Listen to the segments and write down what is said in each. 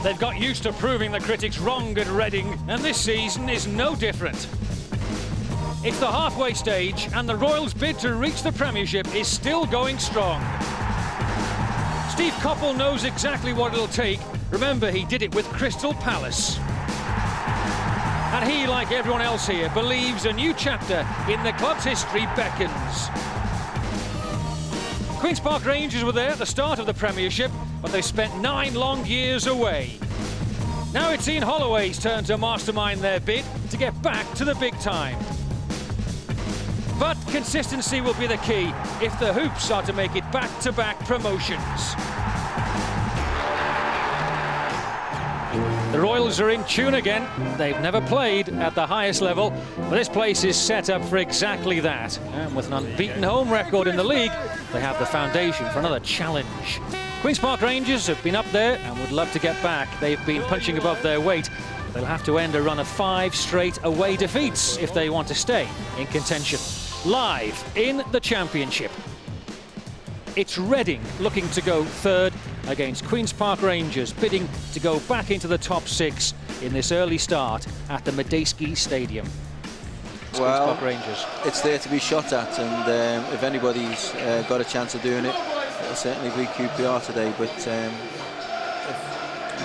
They've got used to proving the critics wrong at Reading, and this season is no different. It's the halfway stage, and the Royals' bid to reach the Premiership is still going strong. Steve Coppell knows exactly what it'll take. Remember, he did it with Crystal Palace. And he, like everyone else here, believes a new chapter in the club's history beckons. Queen's Park Rangers were there at the start of the Premiership, but they spent 9 long years away. Now it's Ian Holloway's turn to mastermind their bid to get back to the big time. But consistency will be the key if the Hoops are to make it back-to-back promotions. The Royals are in tune again. They've never played at the highest level, but this place is set up for exactly that. And with an unbeaten home record in the league, they have the foundation for another challenge. Queen's Park Rangers have been up there and would love to get back. They've been punching above their weight. They'll have to end a run of 5 straight away defeats if they want to stay in contention. Live in the Championship, it's Reading looking to go third against Queen's Park Rangers, bidding to go back into the top 6 in this early start at the Madejski Stadium. Well, Queen's Park Rangers. It's there to be shot at, and if anybody's got a chance of doing it, it'll certainly be QPR today. But if I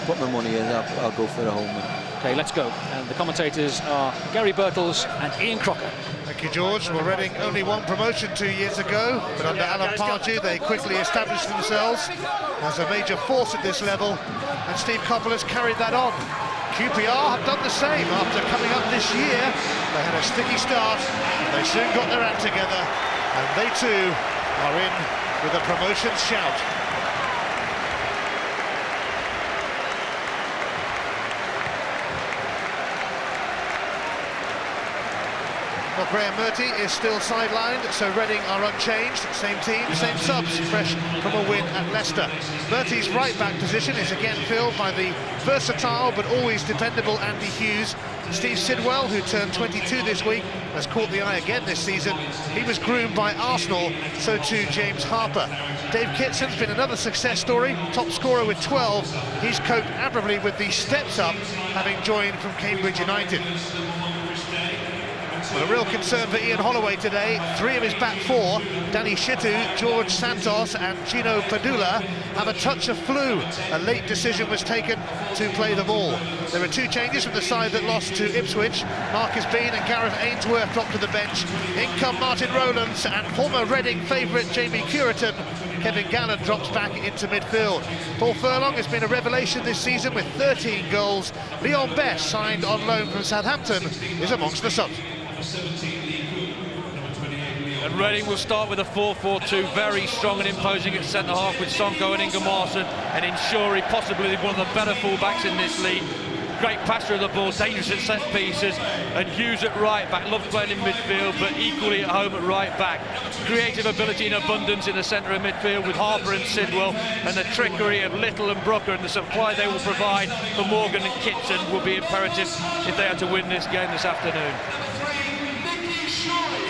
put my money in, I'll go for the home win. Okay, let's go. And the commentators are Gary Birtles and Ian Crocker. Thank you, George. Well, Reading only won promotion 2 years ago, but under Alan Pardew they quickly established themselves as a major force at this level, and Steve Coppell has carried that on. QPR have done the same after coming up this year. They had a sticky start, they soon got their act together, and they too are in with a promotion shout. Well, Graham Murty is still sidelined, so Reading are unchanged. Same team, same subs, fresh from a win at Leicester. Murty's right-back position is again filled by the versatile but always dependable Andy Hughes. Steve Sidwell, who turned 22 this week, has caught the eye again this season. He was groomed by Arsenal, so too James Harper. Dave Kitson's been another success story, top scorer with 12. He's coped admirably with the steps up, having joined from Cambridge United. Well, a real concern for Ian Holloway today. 3 of his back 4, Danny Shitu, George Santos and Gino Padula, have a touch of flu. A late decision was taken to play them all. There are 2 changes from the side that lost to Ipswich. Marcus Bean and Gareth Ainsworth dropped to the bench. In come Martin Rowlands and former Reading favourite Jamie Curitan. Kevin Gallen drops back into midfield. Paul Furlong has been a revelation this season with 13 goals. Leon Best, signed on loan from Southampton, is amongst the subs. And Reading will start with a 4-4-2, very strong and imposing at centre-half with Sonko and Ingemarson, and Inshuri possibly one of the better full-backs in this league. Great passer of the ball, dangerous at set pieces, and Hughes at right-back, loves playing in midfield, but equally at home at right-back. Creative ability in abundance in the centre of midfield with Harper and Sidwell, and the trickery of Little and Brooker and the supply they will provide for Morgan and Kitson will be imperative if they are to win this game this afternoon.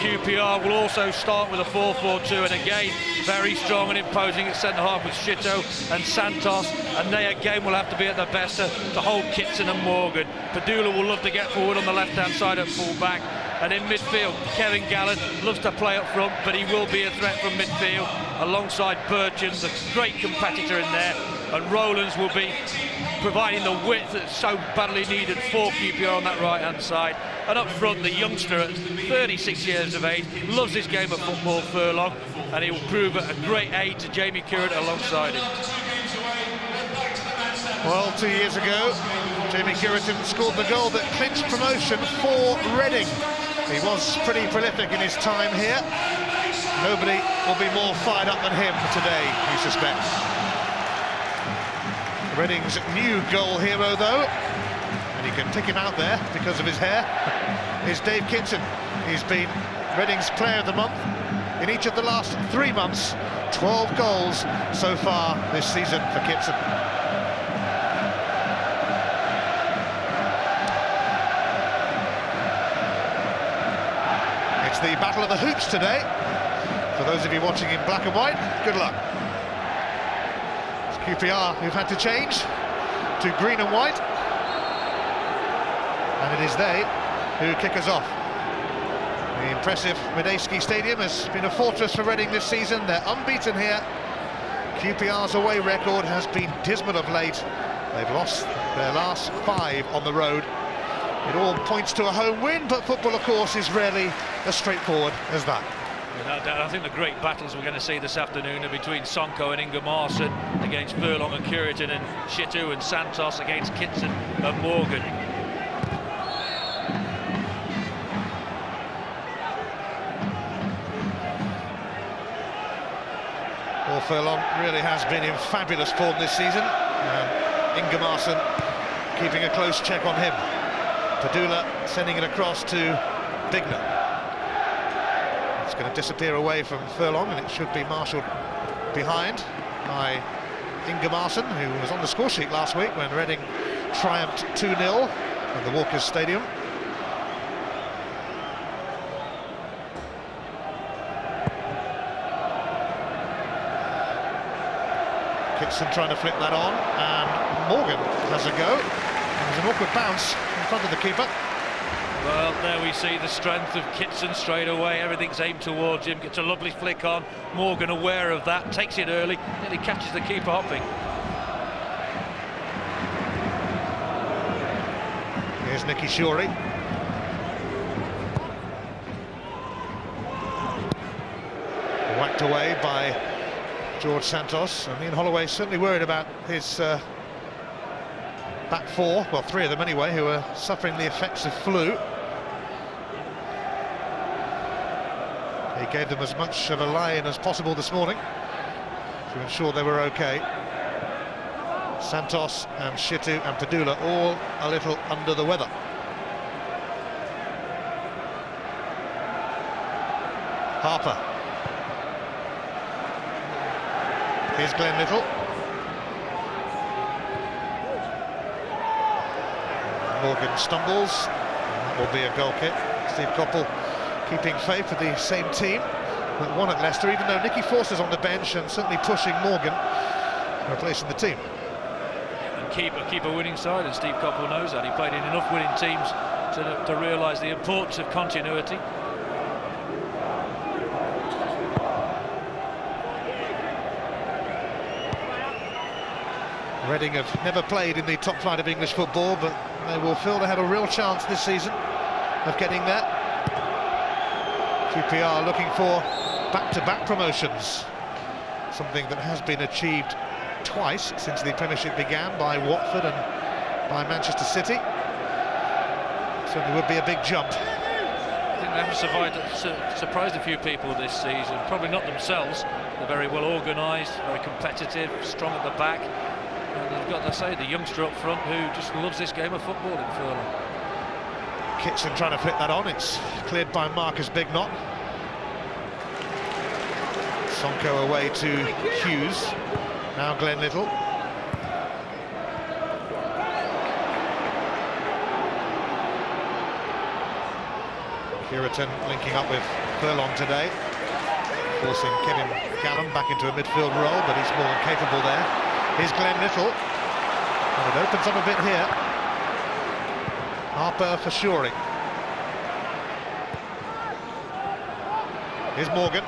QPR will also start with a 4-4-2, and again very strong and imposing at centre-half with Shito and Santos, and they again will have to be at their best to hold Kitson and Morgan. Padula will love to get forward on the left-hand side at full-back, and in midfield Kevin Gallen loves to play up front, but he will be a threat from midfield alongside Burcham, the great competitor in there, and Rowlands will be providing the width that's so badly needed for QPR on that right-hand side. And up front, the youngster at 36 years of age, loves this game of football, Furlong, and he will prove a great aid to Jamie Curitan alongside him. Well, 2 years ago, Jamie Curitan scored the goal that clinched promotion for Reading. He was pretty prolific in his time here. Nobody will be more fired up than him today, he suspects. Reading's new goal hero, though, and you can pick him out there because of his hair, is Dave Kitson. He's been Reading's Player of the Month in each of the last 3 months. 12 goals so far this season for Kitson. It's the Battle of the Hoops today. For those of you watching in black and white, good luck. It's QPR who've had to change. to green and white. And it is they who kick us off. The impressive Medeski Stadium has been a fortress for Reading this season. They're unbeaten here. QPR's away record has been dismal of late. They've lost their last 5 on the road. It all points to a home win, but football, of course, is rarely as straightforward as that. Without doubt, I think the great battles we're going to see this afternoon are between Sonko and Ingemarson against Furlong and Curitin, and Shitu and Santos against Kitson and Morgan. Well, Furlong really has been in fabulous form this season. Ingemarson keeping a close check on him. Padula sending it across to Bigner. It's going to disappear away from Furlong, and it should be marshalled behind by Ingemarson, who was on the score sheet last week when Reading triumphed 2-0 at the Walkers Stadium. Kitson trying to flip that on, and Morgan has a go. There's an awkward bounce in front of the keeper. Well, there we see the strength of Kitson straight away. Everything's aimed towards him. Gets a lovely flick on. Morgan aware of that, takes it early, nearly catches the keeper hopping. Here's Nicky Shorey. Whacked away by George Santos, and Ian Holloway certainly worried about his back 4, well 3 of them anyway, who are suffering the effects of flu. He gave them as much of a lie-in as possible this morning to ensure they were okay. Santos and Shitu and Padula all a little under the weather. Harper. Here's Glenn Little. Morgan stumbles, and that will be a goal kick. Steve Coppell keeping faith with the same team that won at Leicester, even though Nicky Forster's on the bench and certainly pushing Morgan, replacing the team. And keep a winning side, and Steve Coppell knows that. He played in enough winning teams to realise the importance of continuity. Reading have never played in the top flight of English football, but they will feel they had a real chance this season of getting there. QPR looking for back-to-back promotions, something that has been achieved twice since the Premiership began, by Watford and by Manchester City. Certainly would be a big jump. I think they have surprised a few people this season, probably not themselves. They're very well organised, very competitive, strong at the back. And they've got to say, the youngster up front who just loves this game of football in Furlong. Kitson trying to flip that on. It's cleared by Marcus Bignot. Sonko away to Hughes. Now Glenn Little. Curitin linking up with Furlong today, forcing Kevin Gallam back into a midfield role, but he's more than capable there. Here's Glenn Little, and it opens up a bit here. Harper for Shorey. Here's Morgan.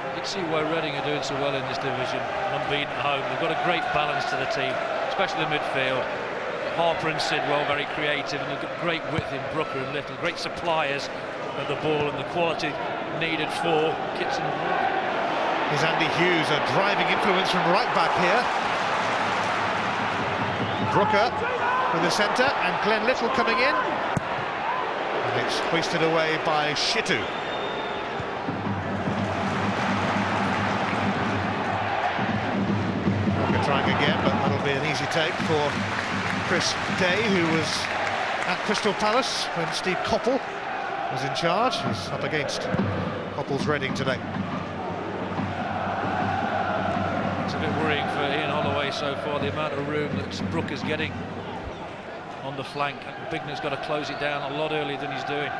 You can see why Reading are doing so well in this division, unbeaten at home. They've got a great balance to the team, especially the midfield. Harper and Sidwell very creative, and they've got great width in Brooker and Little, great suppliers of the ball and the quality needed for Kitson and Morgan. Here's Andy Hughes, a driving influence from right back here. Brooker with the centre, and Glenn Little coming in. And it's hoisted away by Shitu. Brooker trying again, but that'll be an easy take for Chris Day, who was at Crystal Palace when Steve Coppell was in charge. He's up against Coppell's Reading today. A bit worrying for Ian Holloway so far, the amount of room that Brooker's getting on the flank. Bigner's got to close it down a lot earlier than he's doing.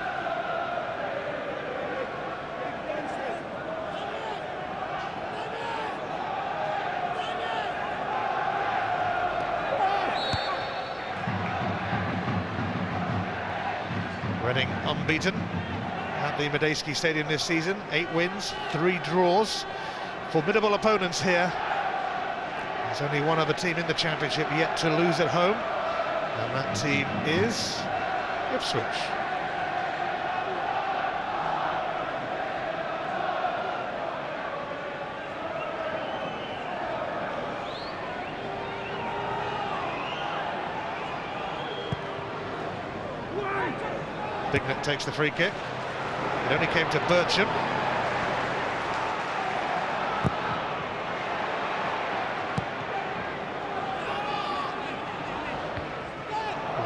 Reading unbeaten at the Madejski Stadium this season. 8 wins, 3 draws. Formidable opponents here. There's only one other team in the Championship yet to lose at home, and that team is Ipswich. Bignett takes the free kick. It only came to Bircham.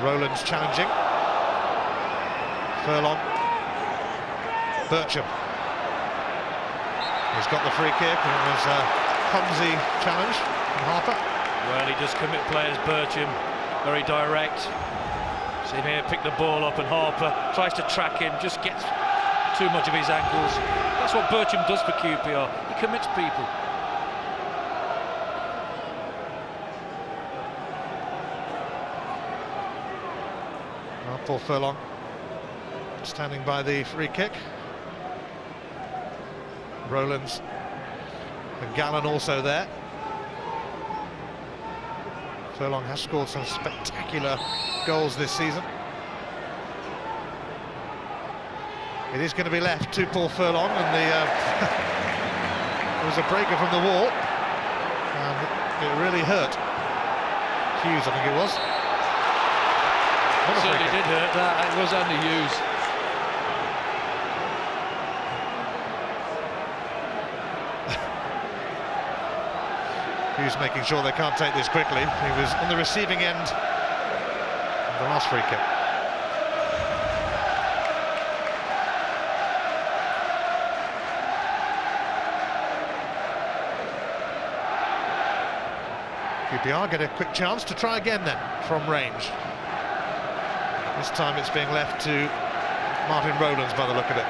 Rowlands challenging. Furlong. Bircham. He's got the free kick, and it was a clumsy challenge from Harper. Well, he does commit players, Bircham, very direct. See him here pick the ball up, and Harper tries to track him, just gets too much of his ankles. That's what Bircham does for QPR. He commits people. Well, Paul Furlong standing by the free kick. Rowlands and Gallen also there. Furlong has scored some spectacular goals this season. It is going to be left to Paul Furlong, and there was a breaker from the wall, and it really hurt Hughes, I think it was. It certainly did hurt that. It was Andy Hughes. Hughes making sure they can't take this quickly. He was on the receiving end of the last free kick. QPR get a quick chance to try again then from range. This time it's being left to Martin Rowlands by the look of it.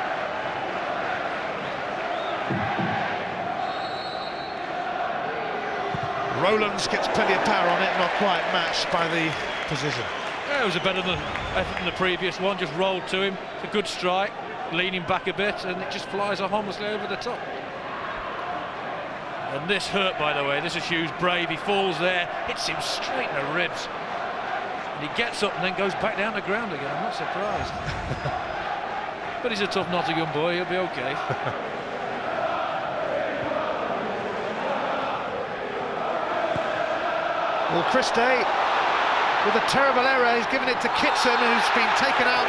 Rowlands gets plenty of power on it, not quite matched by the position. Yeah, it was a better effort than the previous one, just rolled to him. It's a good strike, leaning back a bit, and it just flies harmlessly over the top. And this hurt, by the way. This is Hughes brave. He falls there, hits him straight in the ribs. And he gets up and then goes back down the ground again. I'm not surprised. But he's a tough Nottingham boy, he'll be okay. Well, Christie, with a terrible error, he's given it to Kitson, who's been taken out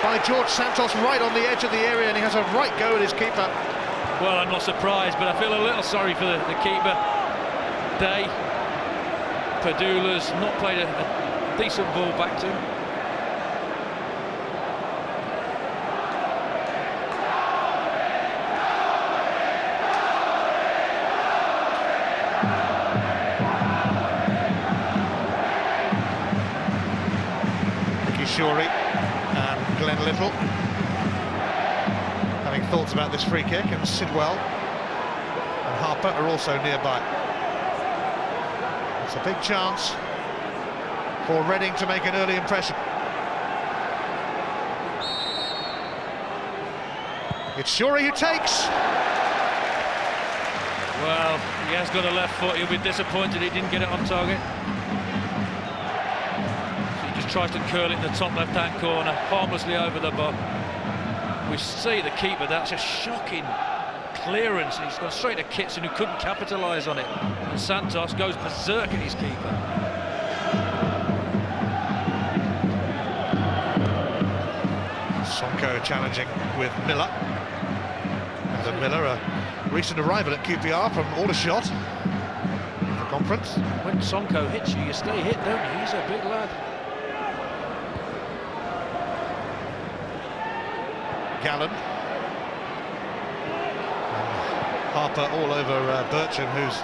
by George Santos right on the edge of the area, and he has a right go at his keeper. Well, I'm not surprised, but I feel a little sorry for the keeper. Day. Padula's not played a decent ball back to him. Shorey and Glenn Little having thoughts about this free kick, and Sidwell and Harper are also nearby. It's a big chance for Reading to make an early impression. It's Shorey who takes. Well, he has got a left foot. He'll be disappointed he didn't get it on target. Tries to curl it in the top left-hand corner, harmlessly over the bar. We see the keeper, that's a shocking clearance. He's gone straight to Kitson, who couldn't capitalise on it. And Santos goes berserk at his keeper. Sonko challenging with Miller. And Miller, a recent arrival at QPR from Aldershot, the conference. When Sonko hits you, you stay hit, don't you? He's a big lad. Gallen. Harper all over Bircham, who's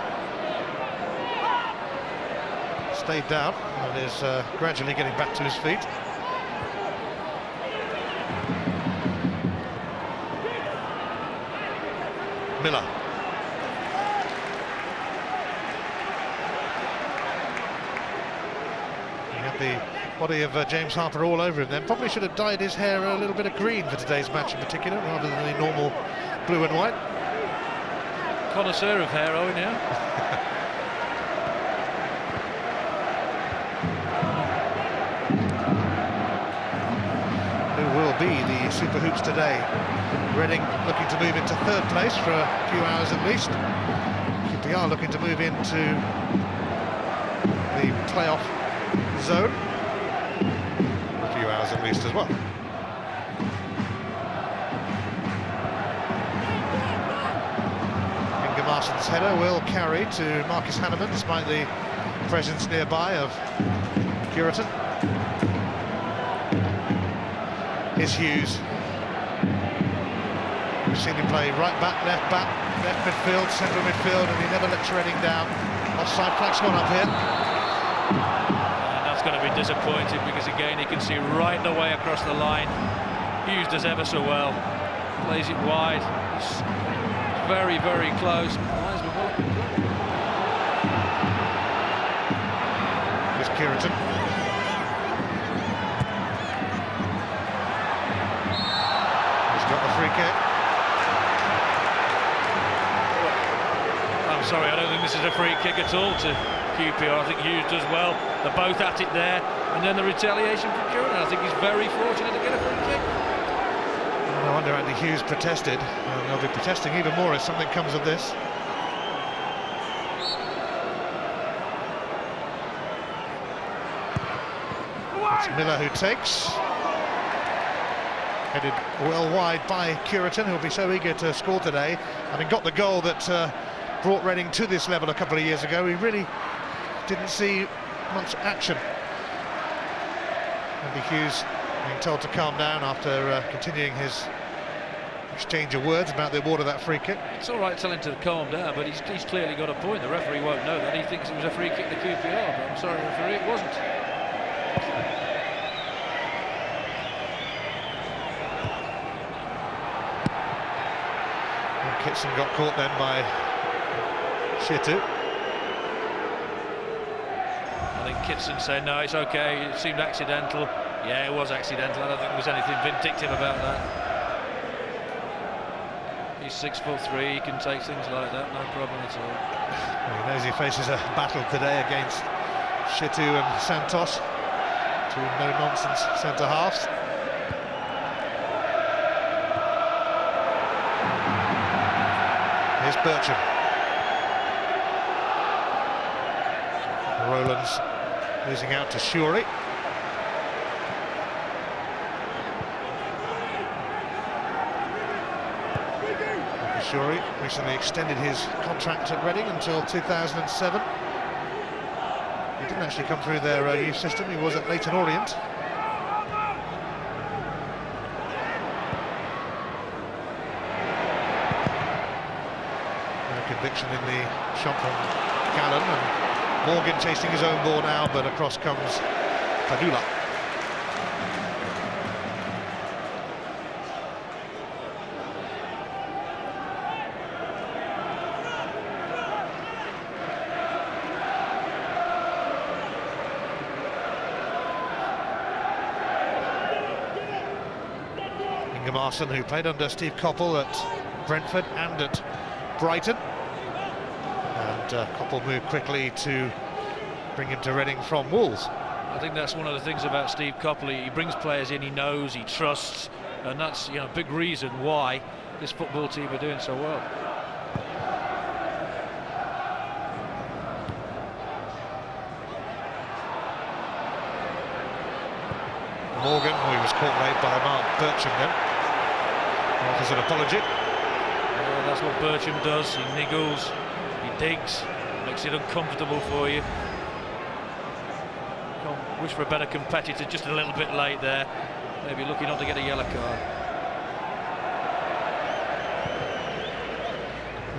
stayed down and is gradually getting back to his feet. Miller. He had the Body of James Harper all over him then. Probably should have dyed his hair a little bit of green for today's match in particular, rather than the normal blue and white. Connoisseur of hair, Owen, yeah. Who will be the Super Hoops today? Reading looking to move into third place for a few hours at least. QPR looking to move into the playoff zone. A few hours at least as well. Ingemarsson's header will carry to Marcus Hanneman despite the presence nearby of Curitan. Here's Hughes. We've seen him play right back, left midfield, central midfield, and he never lets Reading down. Offside flag's gone up here. And that's going to be disappointing because again he can see right the way across the line. Hughes does ever so well. Plays it wide. It's very, very close. Here's Curitan. He's got the free kick. I'm sorry, I don't think this is a free kick at all to QPR. I think Hughes does well. They're both at it there, and then the retaliation from Curitan. I think he's very fortunate to get a free kick. No wonder Andy Hughes protested, and they'll be protesting even more if something comes of this. It's Miller who takes. Headed well wide by Curitan, who'll be so eager to score today. Having got the goal that brought Reading to this level a couple of years ago, he really didn't see much action. Andy Hughes being told to calm down after continuing his exchange of words about the award of that free kick. It's all right telling him to calm down, but he's clearly got a point. The referee won't know that. He thinks it was a free kick to QPR, but I'm sorry, referee, it wasn't. And Kitson got caught then by Shitu. I think Kitson said, no, it's okay, it seemed accidental. Yeah, it was accidental. I don't think there was anything vindictive about that. He's 6'3", he can take things like that, no problem at all. Well, he knows he faces a battle today against Shitu and Santos, two no-nonsense centre-halves. Here's Bircham. Rowlands losing out to Shuri. Shuri recently extended his contract at Reading until 2007. He didn't actually come through their youth system, he was at Leyton Orient. Conviction in the shot from Callan, and Morgan chasing his own ball now, but across comes Padula. Ingemarson, who played under Steve Coppell at Brentford and at Brighton. And Coppell moved quickly to bring him to Reading from Wolves. I think that's one of the things about Steve Coppell. He brings players in he knows, he trusts, and that's a big reason why this football team are doing so well. Morgan, who was caught late by Mark Bircham then, offers an apology. Yeah, that's what Bircham does. He niggles, he digs, makes it uncomfortable for you. Can't wish for a better competitor, just a little bit late there. Maybe lucky not to get a yellow card.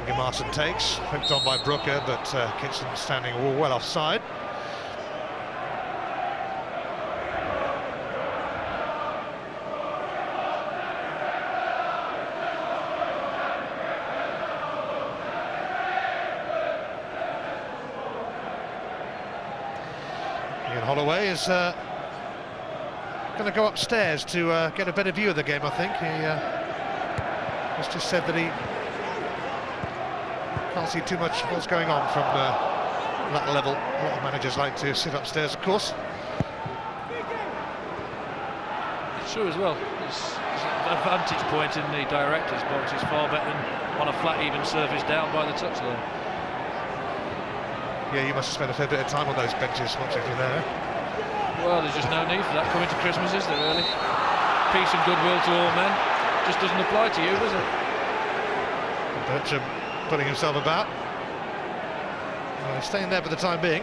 Ingemarson takes, hooked on by Brooker, but Kitson standing well offside. Ian Holloway is going to go upstairs to get a better view of the game, I think. He has just said that he can't see too much what's going on from that level. A lot of managers like to sit upstairs, of course. It's true as well. It's a vantage point in the director's box is far better than on a flat, even surface down by the touchline. Yeah, you must have spent a fair bit of time on those benches watching from there. Well, there's just no need for that coming to Christmas, is there, really? Peace and goodwill to all men just doesn't apply to you, does it? Bertram putting himself about. Staying there for the time being.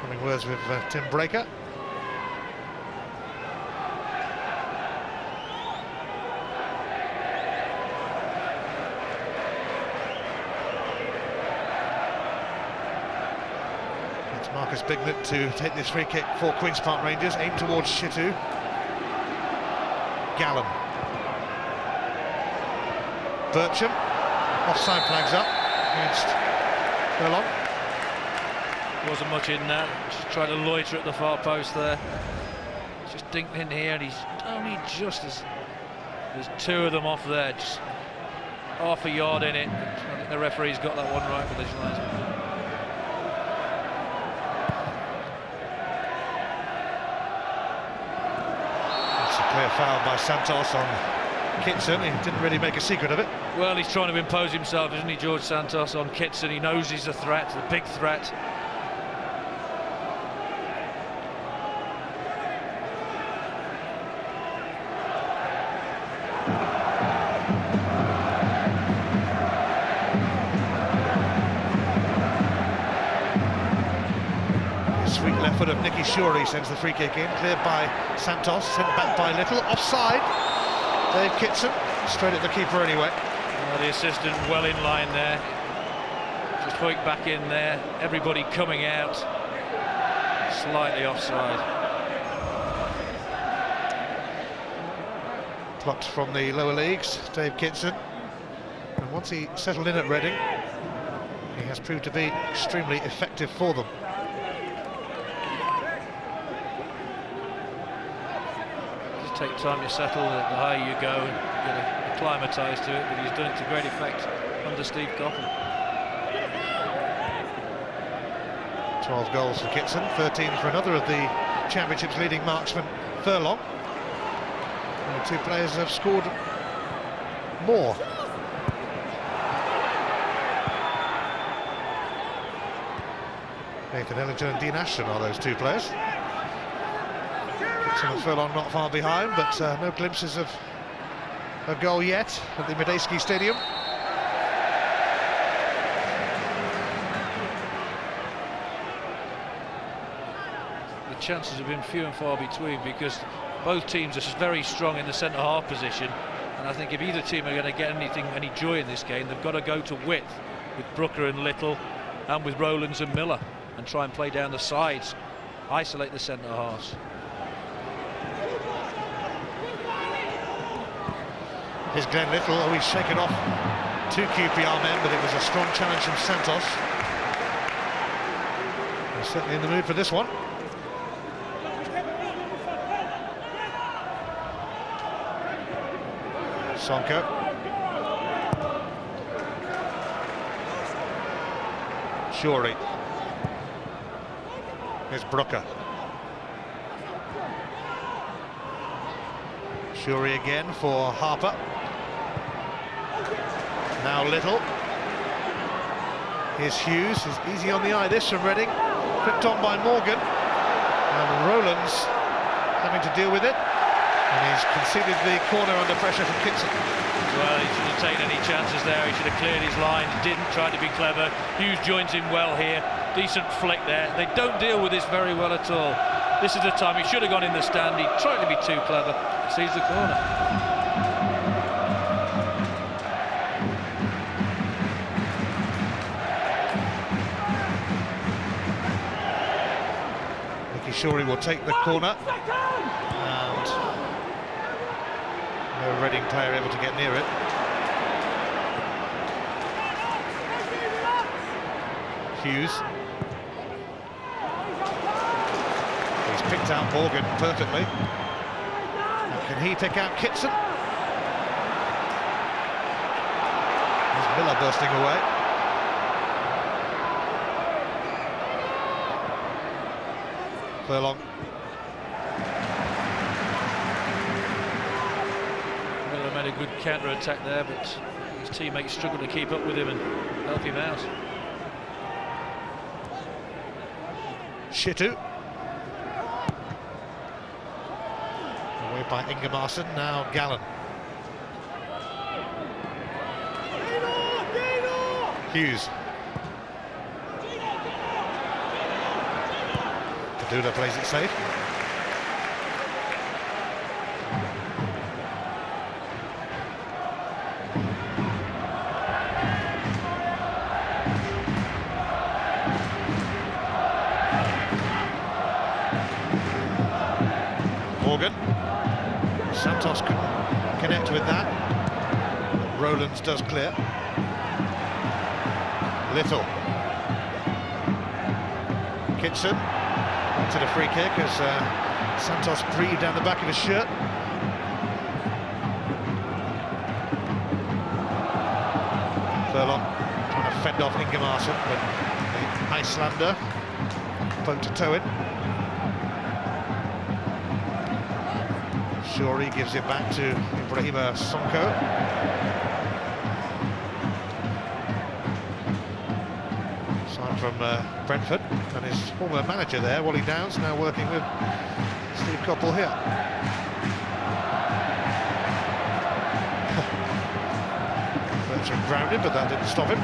Having words with Tim Breaker. It's Marcus Bignett to take this free kick for Queen's Park Rangers, aimed towards Shittu. Gallen. Bertram. Offside flags up against Furlong. Wasn't much in that. Just tried to loiter at the far post there. Just dinked in here, and he's only just as. There's two of them off there, just half a yard in it. I think the referee's got that one right for this linesman. It's a clear foul by Santos on Kitson. He didn't really make a secret of it. Well, he's trying to impose himself, isn't he, George Santos, on Kitson. He knows he's a threat, a big threat. Sweet left foot of Nicky Shorey sends the free kick in, cleared by Santos, sent back by Little, offside. Dave Kitson, straight at the keeper anyway. The assistant well in line there. Just hoiked back in there. Everybody coming out. Slightly offside. Plucked from the lower leagues, Dave Kitson. And once he settled in at Reading, he has proved to be extremely effective for them. Just take time to settle, the higher you go and get acclimatised to it, but he's done it to great effect under Steve Coppell. 12 goals for Kitson, 13 for another of the Championship's leading marksmen, Furlong. And the two players have scored more. Nathan Ellington and Dean Ashton are those two players. Kitson and Furlong not far behind, but no glimpses of a goal yet at the Medeski Stadium. The chances have been few and far between because both teams are very strong in the centre-half position, and I think if either team are going to get any joy in this game, they've got to go to width with Brooker and Little and with Rowlands and Miller and try and play down the sides, isolate the centre-halves. Here's Glenn Little. Oh, he's shaken off two QPR men, but it was a strong challenge from Santos. He's certainly in the mood for this one. Sonko. Shorey. Here's Brooker. Shorey again for Harper. Now Little. Here's Hughes. He's easy on the eye, this from Reading. Flipped on by Morgan. And Rowlands having to deal with it. And he's conceded the corner under pressure from Kitson. Well, he shouldn't have taken any chances there. He should have cleared his line. Didn't try to be clever. Hughes joins in well here. Decent flick there. They don't deal with this very well at all. This is the time he should have gone in the stand. He tried to be too clever. Sees the corner. Nicky Shorey will take the corner. And no Reading player able to get near it. Hughes. He's picked out Morgan perfectly. Now can he pick out Kitson? There's Miller bursting away. Furlong. Miller made a good counter-attack there, but his teammates struggled to keep up with him and help him out. Shittu. Away by Ingemarson, now Gallen. Hughes. Padula plays it safe. Morgan. Santos can connect with that. Rowlands does clear. Little. Kitson to the free kick as Santos breathed down the back of his shirt. Furlong trying to fend off Ingemarson, but the Icelander poked a toe in. Shorey gives it back to Ibrahima Sonko. From Brentford, and his former manager there, Wally Downs, now working with Steve Coppell here. Bertrand grounded, but that didn't stop him.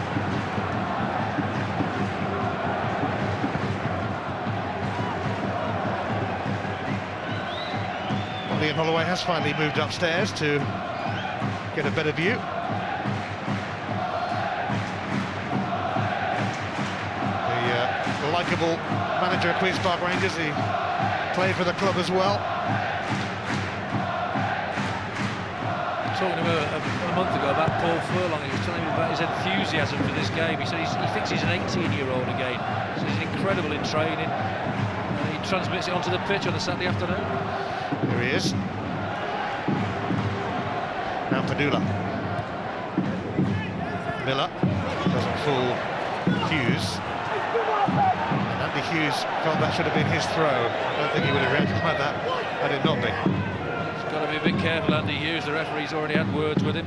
Ian Holloway has finally moved upstairs to get a better view. Likeable manager of Queen's Park Rangers, he played for the club as well. Talking to him a month ago about Paul Furlong, he was telling me about his enthusiasm for this game. He said he thinks he's an 18-year-old again. So he's incredible in training, and he transmits it onto the pitch on a Saturday afternoon. Here he is. Now Padula. Miller doesn't fool Hughes. Andy Hughes felt that should have been his throw. I don't think he would have reacted like that had it not been. He's got to be a bit careful, Andy Hughes. The referee's already had words with him.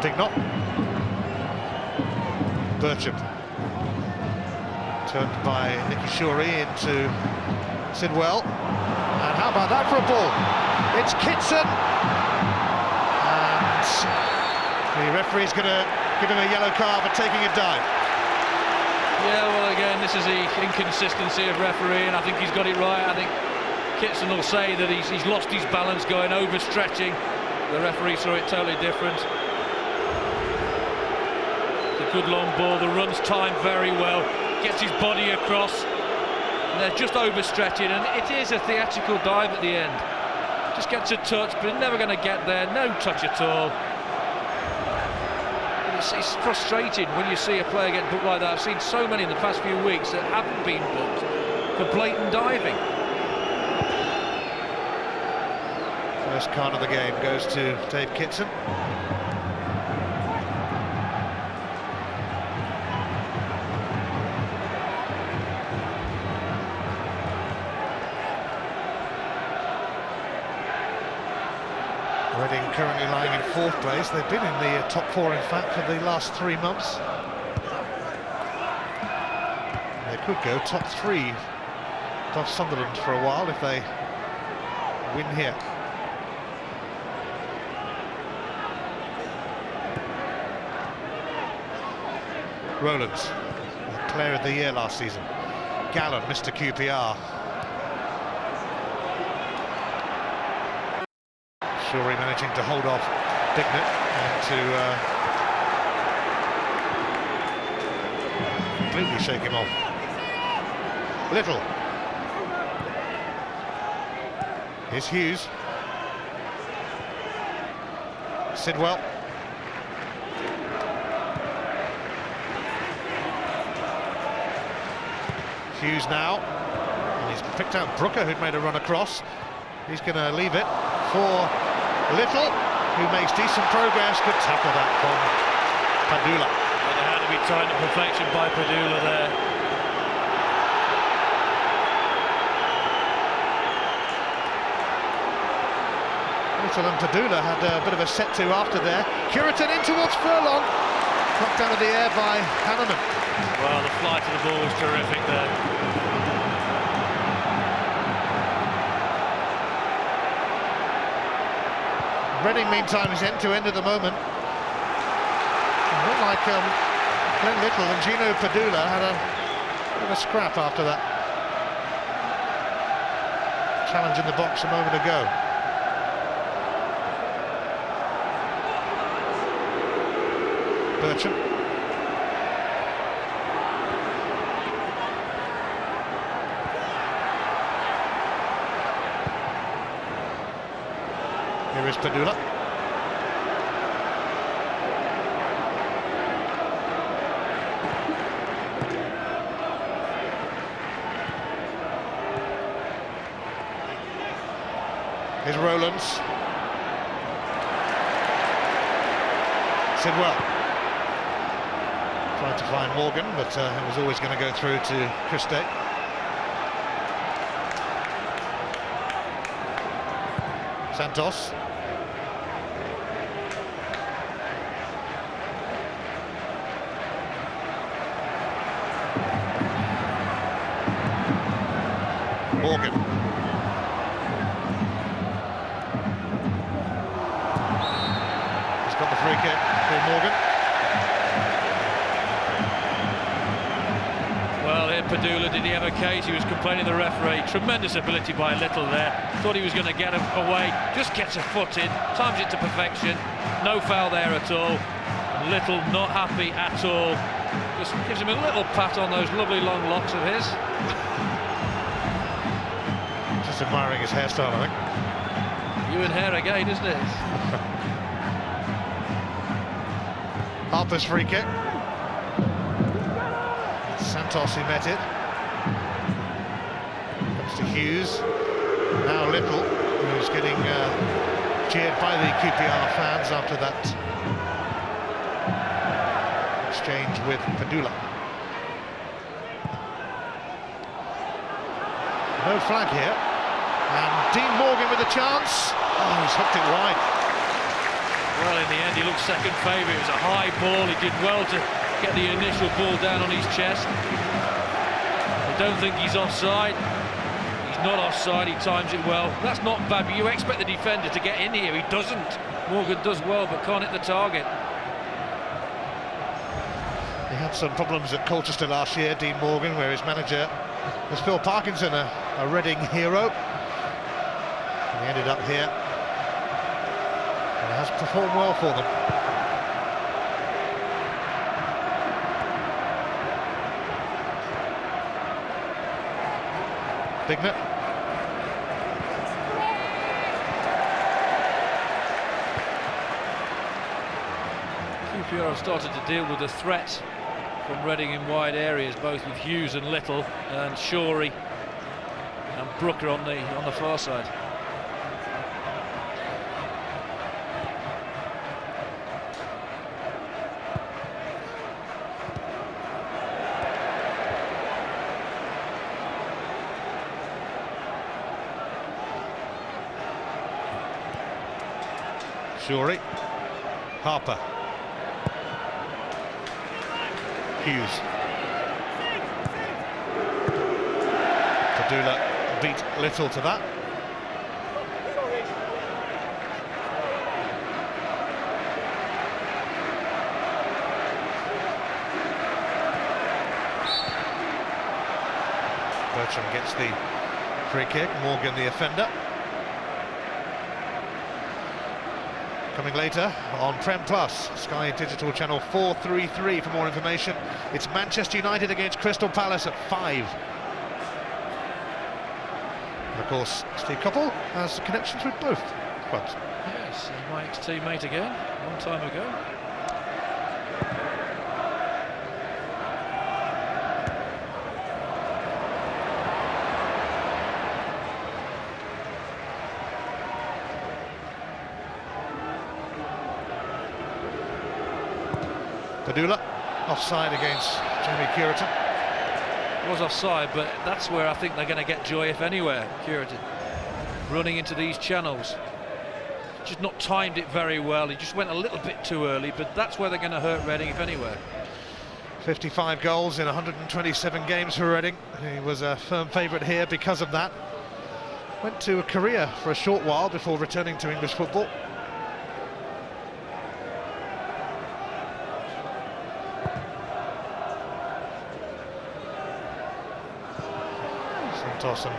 Dignot. Bertram. Turned by Nicky Shorey into Sidwell. And how about that for a ball? It's Kitson. The referee's going to give him a yellow card for taking a dive. Yeah, well, again, this is the inconsistency of refereeing. I think he's got it right. I think Kitson will say that he's lost his balance going overstretching. The referee saw it totally different. It's a good long ball. The run's timed very well. Gets his body across. And they're just overstretching, and it is a theatrical dive at the end. Just gets a touch, but never going to get there. No touch at all. It's frustrating when you see a player get booked like that. I've seen so many in the past few weeks that haven't been booked for blatant diving. First card of the game goes to Dave Kitson. Reading currently lying in 4th place. They've been in the top 4, in fact, for the last 3 months. They could go top 3 above Sunderland for a while if they win here. Rowlands, player of the year last season. Gallen, Mr. QPR. Shorey managing to hold off Dignot and to completely shake him off. Little. Here's Hughes. Sidwell. Hughes now, and he's picked out Brooker, who'd made a run across. He's going to leave it for Little, who makes decent progress. Good tackle that from Padula. And it had to be timed to perfection by Padula there. Little and Padula had a bit of a set-to after there. Curitan in towards Furlong. Knocked out of the air by Hanneman. Well, the flight of the ball was terrific there. Reading, meantime, is end-to-end at the moment. It looked like Glenn Little and Gino Padula had a bit of a scrap after that challenge in the box a moment ago. Bertram. Here is Padula. Here's Rowlands. Sidwell. Tried to find Morgan, but it was always going to go through to Christie. Santos. Morgan. He's got the free kick for Morgan. Well, here Padula, did he have a cage? He was complaining to the referee. Tremendous ability by Little there. Thought he was going to get him away. Just gets a foot in, times it to perfection. No foul there at all. Little not happy at all. Just gives him a little pat on those lovely long locks of his. Just admiring his hairstyle, I think. You and hair again, isn't it? Harper's free kick. Santos who met it. Comes to Hughes. Now Little, who's getting cheered by the QPR fans after that exchange with Padula. No flag here. And Dean Morgan with a chance. Oh, he's hooked it wide. Well, in the end, he looked second favourite. It was a high ball. He did well to get the initial ball down on his chest. I don't think he's offside. He's not offside. He times it well. That's not bad, but you expect the defender to get in here. He doesn't. Morgan does well, but can't hit the target. He had some problems at Colchester last year, Dean Morgan, where his manager was Phil Parkinson, a Reading hero. And he ended up here. And he has performed well for them. Bignett. QPR have started to deal with the threat from Reading in wide areas, both with Hughes and Little, and Shorey and Brooker on the far side. Shorey. Harper. Hughes. Padula beat Little to that. Bertram gets the free kick, Morgan the offender. Coming later on Prem Plus, Sky Digital Channel 433 for more information. It's Manchester United against Crystal Palace at 5. And of course, Steve Coppell has connections with both clubs. Yes, my ex-teammate again, a long time ago. Padula, offside against Jamie Curitan. It was offside, but that's where I think they're going to get joy, if anywhere. Curitan running into these channels. Just not timed it very well. He just went a little bit too early, but that's where they're going to hurt Reading, if anywhere. 55 goals in 127 games for Reading. He was a firm favourite here because of that. Went to Korea for a short while before returning to English football. Santos and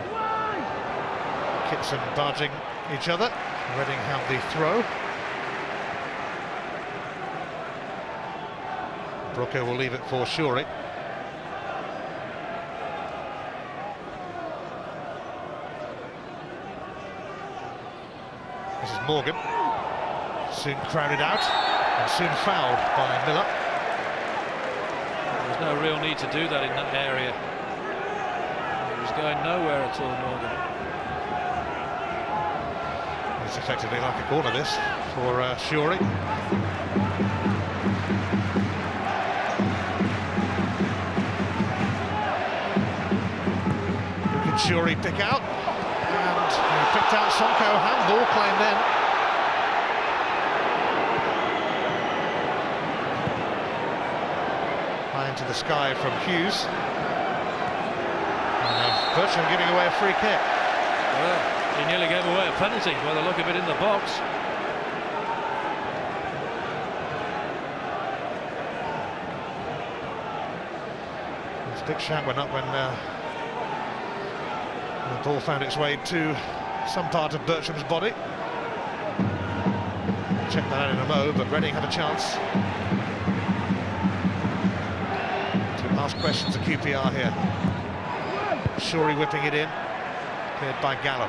Kitson barging each other. Reading have the throw. Brooker will leave it for Shuri. This is Morgan. Soon crowded out and soon fouled by Miller. There's no real need to do that in that area. He was going nowhere at all, Morgan. It's effectively like a corner, this, for Shuri. Shuri pick out, and he picked out Sonko. Handball claim then. High into the sky from Hughes. And Bertram giving away a free kick. Well, he nearly gave away a penalty by the look of it in the box. His big shout went up when the ball found its way to some part of Bertram's body. Check that out in a mo, but Reading had a chance to ask questions of QPR here. Shuri whipping it in, cleared by Gallo.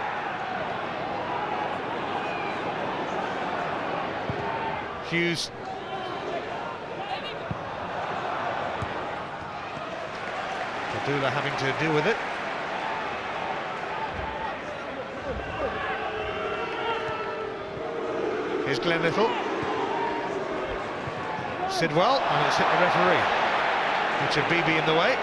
Hughes. Padula having to deal with it. Here's Glenn Little. Sidwell, and it's hit the referee. Richard Beebe in the way.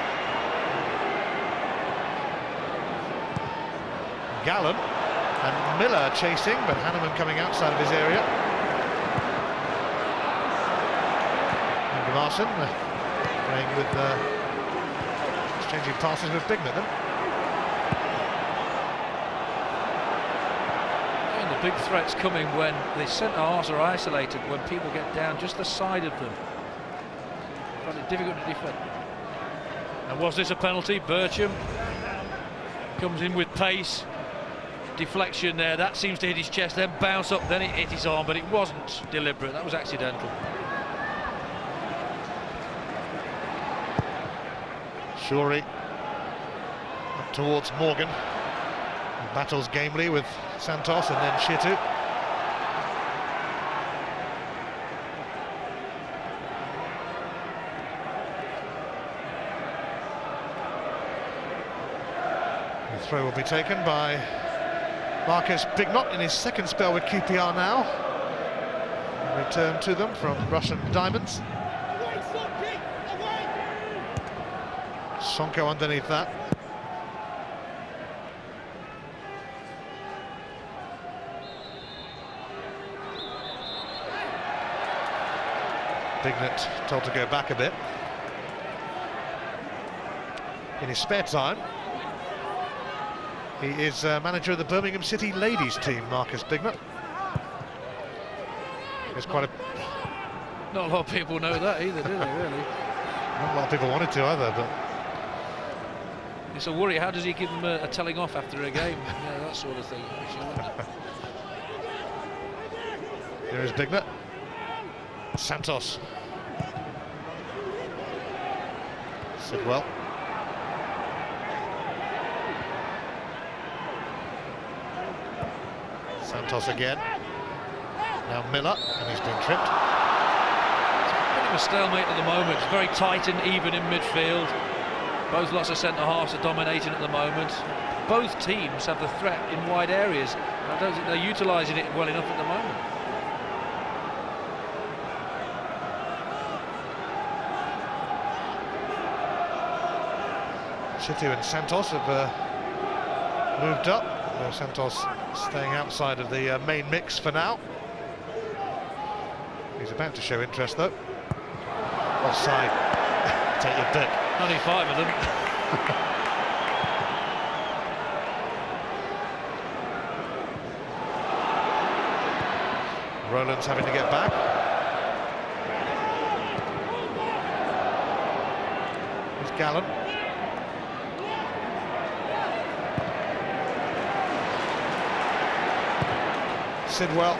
Gallen and Miller chasing, but Hanneman coming outside of his area. And Marson playing with exchanging passes with Bignett then. Big threats coming when the centre-halves are isolated, when people get down just the side of them. Find it difficult to defend. And was this a penalty? Bertram comes in with pace. Deflection there, that seems to hit his chest, then bounce up, then it hit his arm, but it wasn't deliberate, that was accidental. Shuri up towards Morgan. He battles gamely with Santos and then Shitu. The throw will be taken by Marcus Bignott in his second spell with QPR now. Return to them from Russian Diamonds. Sonko underneath that. Bignott told to go back a bit. In his spare time, he is manager of the Birmingham City ladies team, Marcus Bignott. It's quite a... Not a lot of people know that either, do they, really? Not a lot of people wanted to either, but... It's a worry, how does he give them a telling off after a game? Yeah, that sort of thing. There is Bignott. Santos. Sidwell. Santos again. Now Miller, and he's been tripped. It's a bit of a stalemate at the moment. It's very tight and even in midfield. Both lots of centre-halves are dominating at the moment. Both teams have the threat in wide areas. I don't think they're utilising it well enough at the moment. Shittu and Santos have moved up. Santos staying outside of the main mix for now. He's about to show interest though. Offside. Take your pick. Only 5 of them. Rowland's having to get back. Here's Gallen. Sidwell.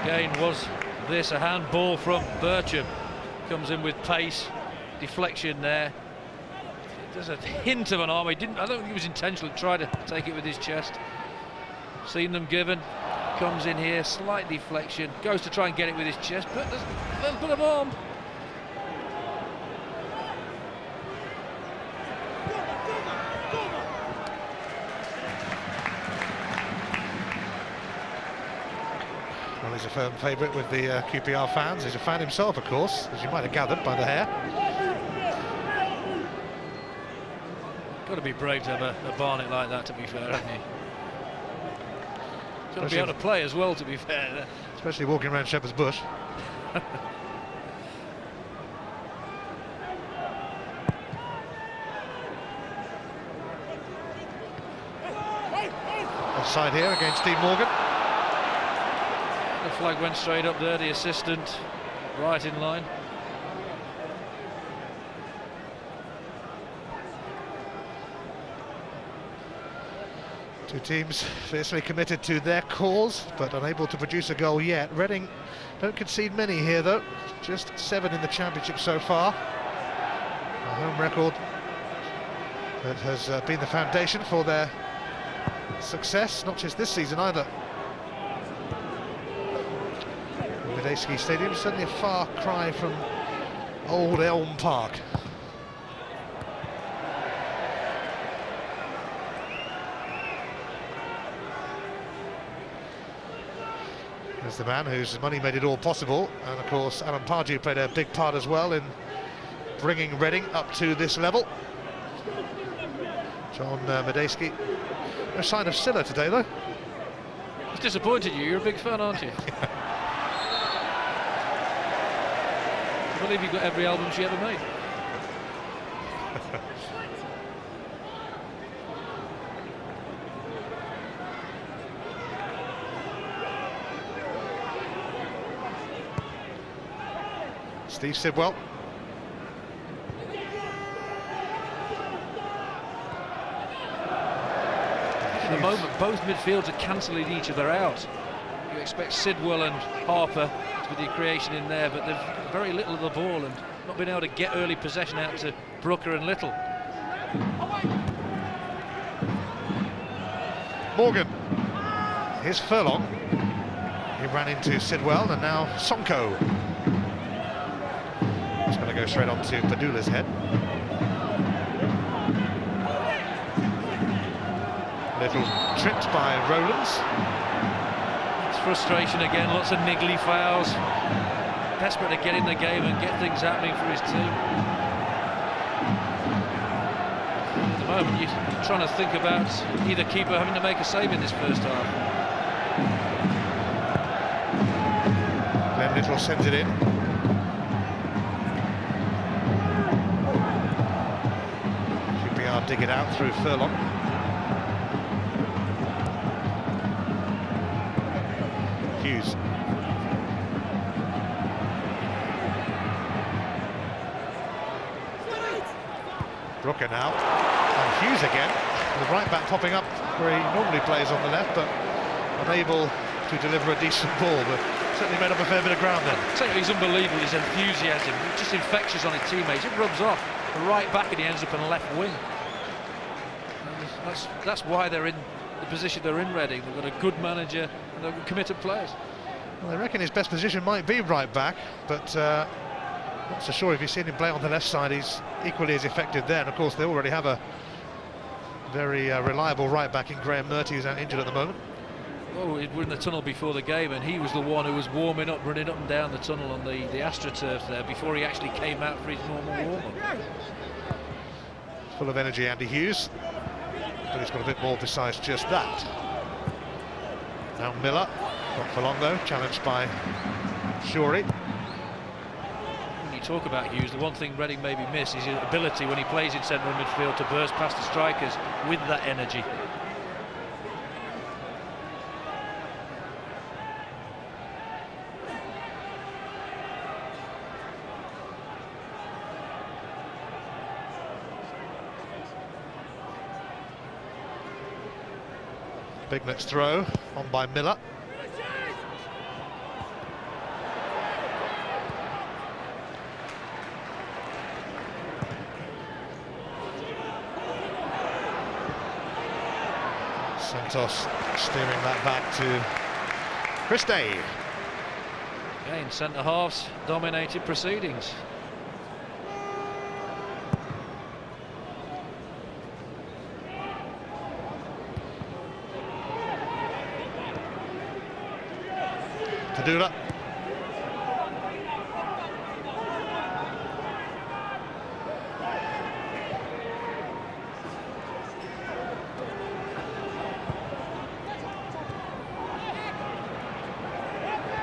Again, was this a handball from Bircham? Comes in with pace, deflection there. There's a hint of an arm. I don't think he was intentional. Tried to take it with his chest. Seen them given. Comes in here, slight deflection. Goes to try and get it with his chest, but there's a little bit of arm. Well, he's a firm favourite with the QPR fans. He's a fan himself, of course, as you might have gathered by the hair. Got to be brave to have a Barnet like that, to be fair, haven't you? Got to be able to play as well, to be fair. Especially walking around Shepherd's Bush. Offside here against Steve Morgan. The flag went straight up there, the assistant right in line. Two teams fiercely committed to their cause, but unable to produce a goal yet. Reading don't concede many here, though. Just 7 in the championship so far. A home record that has been the foundation for their success, not just this season either. Medeski Stadium, certainly a far cry from Old Elm Park. There's the man whose money made it all possible, and of course Alan Pardew played a big part as well in bringing Reading up to this level. John Medeski. No sign of Silla today though. It's disappointed you, you're a big fan, aren't you? I believe you've got every album she ever made. Steve Sidwell. At the moment, both midfields are cancelling each other out. You expect Sidwell and Harper to be the creation in there, but they've very little of the ball and not been able to get early possession out to Brooker and Little. Morgan. Here's Furlong. He ran into Sidwell, and now Sonko. It's going to go straight on to Padula's head. Little tripped by Rowlands. It's frustration again, lots of niggly fouls. Desperate to get in the game and get things happening for his team. At the moment, you're trying to think about either keeper having to make a save in this first half. Glenn Little sends it in. QPR dig it out through Furlong. Hughes. Brooker now, and Hughes again, the right back popping up where he normally plays on the left, but unable to deliver a decent ball, but certainly made up a fair bit of ground then. I tell you, he's unbelievable, his enthusiasm, just infectious on his teammates. It rubs off the right back and he ends up in the left wing. And that's why they're in the position they're in, Reading. They've got a good manager and they've got committed players. Well, I reckon his best position might be right back, but not so sure if you've seen him play on the left side. He's equally as effective there, and of course they already have a very reliable right back in Graham Murty, who's out injured at the moment. Oh, we're in the tunnel before the game, and he was the one who was warming up, running up and down the tunnel on the AstroTurf there before he actually came out for his normal warm-up. Full of energy, Andy Hughes, but he's got a bit more besides just that. Now Miller, not for long though, challenged by Shorey. When you talk about Hughes, the one thing Reading maybe miss is his ability when he plays in central midfield to burst past the strikers with that energy. Bignet's throw on by Miller. Santos steering that back to Chris Day. Again, centre-halves dominated proceedings. Padula.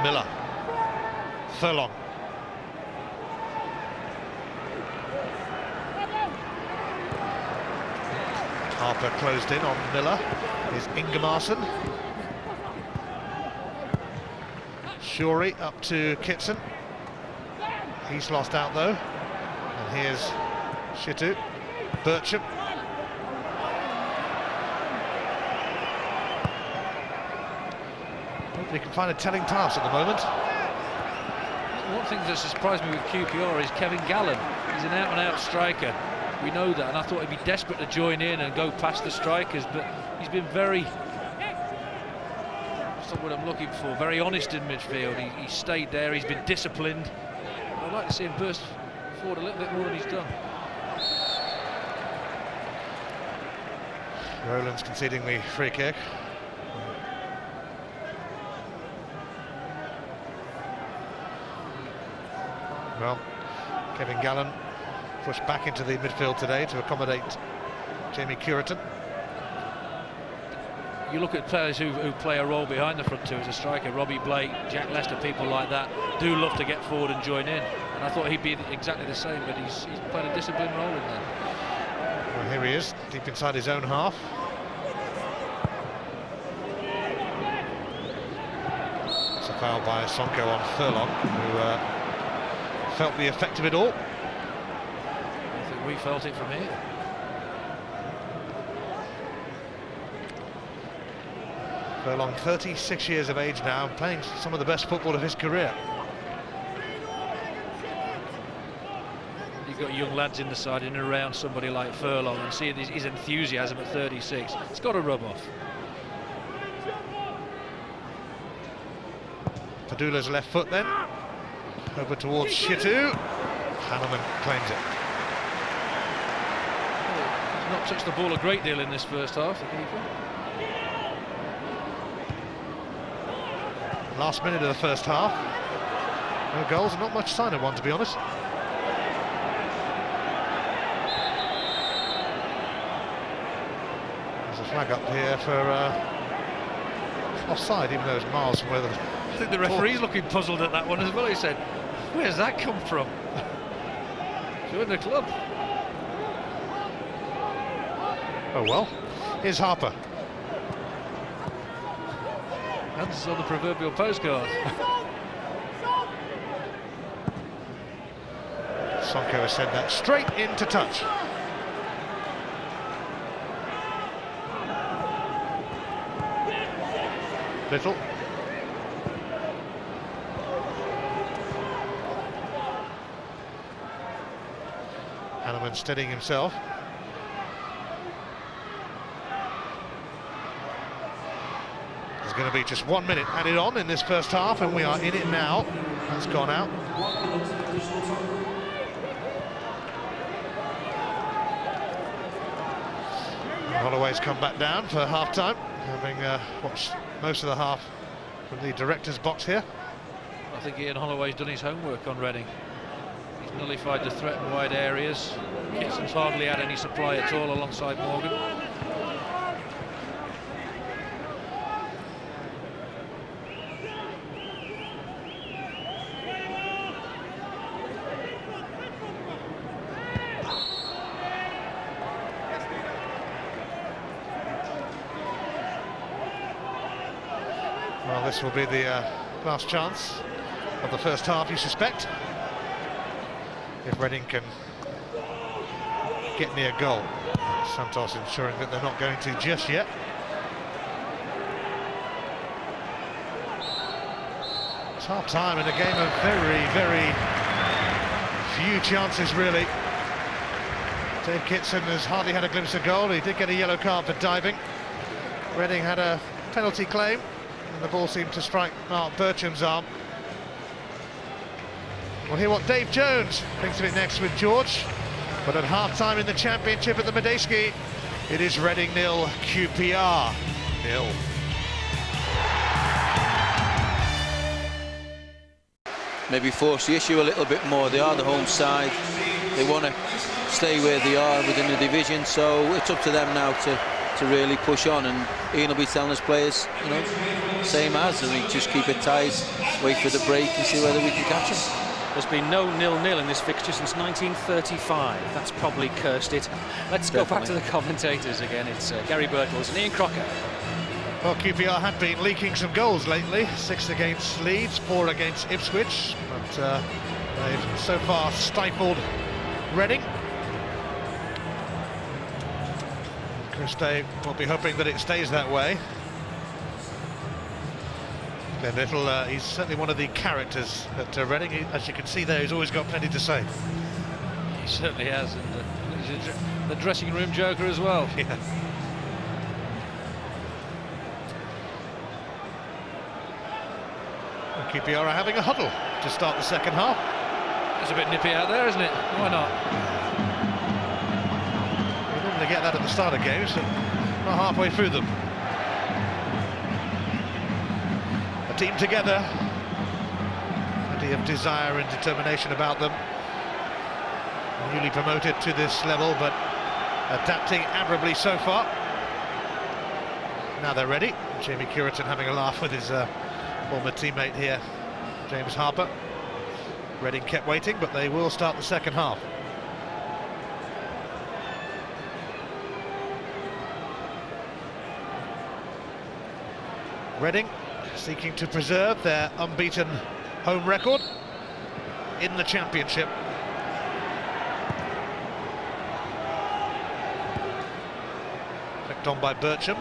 Miller. Furlong. Harper closed in on Miller. Is Ingemarson. Shorey up to Kitson. He's lost out though. And here's Shitu. Bircham. They can find a telling pass at the moment. One thing that surprised me with QPR is Kevin Gallen. He's an out-and-out striker. We know that, and I thought he'd be desperate to join in and go past the strikers, but he's been very... That's not what I'm looking for. Very honest in midfield. He stayed there. He's been disciplined. I'd like to see him burst forward a little bit more than he's done. Rowlands conceding the free kick. Well, Kevin Gallen pushed back into the midfield today to accommodate Jamie Curitan. You look at players who play a role behind the front two as a striker, Robbie Blake, Jack Lester, people like that, do love to get forward and join in. And I thought he'd be exactly the same, but he's played a disciplined role in that. Well, here he is, deep inside his own half. It's a foul by Sonko on Furlong, who felt the effect of it all. I think we felt it from here. Furlong, 36 years of age now, playing some of the best football of his career. You've got young lads in the side in and around somebody like Furlong, and seeing his enthusiasm at 36, it's got to rub off. Padula's left foot then, over towards Shitu. Hanneman claims it. He's not touched the ball a great deal in this first half, the keeper. Last minute of the first half. No goals and not much sign of one, to be honest. There's a flag up here for offside, even though it's miles from where the... I think the referee's looking puzzled at that one as well. He said, "Where's that come from?" Join the club. Oh well. Here's Harper. Hands on the proverbial postcard. Sonko has sent that straight into touch. Little. Hanneman steadying himself. There's going to be just 1 minute added on in this first half, and we are in it now. That's gone out. Holloway's come back down for half-time, having watched most of the half from the director's box here. I think Ian Holloway's done his homework on Reading. He's nullified the threat in wide areas. Kitson's hardly had any supply at all alongside Morgan. Well, this will be the last chance of the first half, you suspect, if Reading can get near goal. Santos ensuring that they're not going to just yet. It's half time in a game of very, very few chances, really. Dave Kitson has hardly had a glimpse of goal. He did get a yellow card for diving. Reading had a penalty claim, and the ball seemed to strike Mark Bircham's arm. We'll hear what Dave Jones thinks of it next with George. But at half-time in the Championship at the Madejski, it is Reading 0, QPR 0. Maybe force the issue a little bit more. They are the home side. They want to stay where they are within the division, so it's up to them now to really push on, and Ian will be telling his players, you know, same as, and we just keep it tight, wait for the break and see whether we can catch them. There's been no 0-0 in this fixture since 1935. That's probably cursed it. Let's go back to the commentators again. It's Gary Birtles and Ian Crocker. Well, QPR had been leaking some goals lately. 6 against Leeds, 4 against Ipswich, but they've so far stifled Reading. Chris Day will be hoping that it stays that way. Glenn Little, he's certainly one of the characters at Reading. As you can see there, he's always got plenty to say. He certainly has, and he's the dressing room joker as well. Yeah. Well, QPR are having a huddle to start the second half. It's a bit nippy out there, isn't it? Why not? You normally get that at the start of games, but not halfway through them. Team together, plenty of desire and determination about them. Newly promoted to this level, but adapting admirably so far. Now they're ready. Jamie Curitan having a laugh with his former teammate here, James Harper. Reading kept waiting, but they will start the second half. Reading seeking to preserve their unbeaten home record in the Championship. Flicked on by Bircham.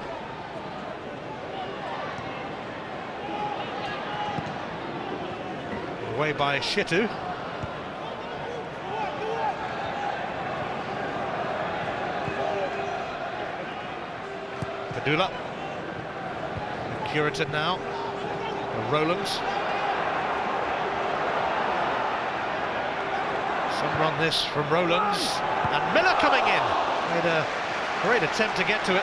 Away by Shitu. Padula. Curitan now. Rowlands. Some run this from Rowlands, and Miller coming in. Made a great attempt to get to it.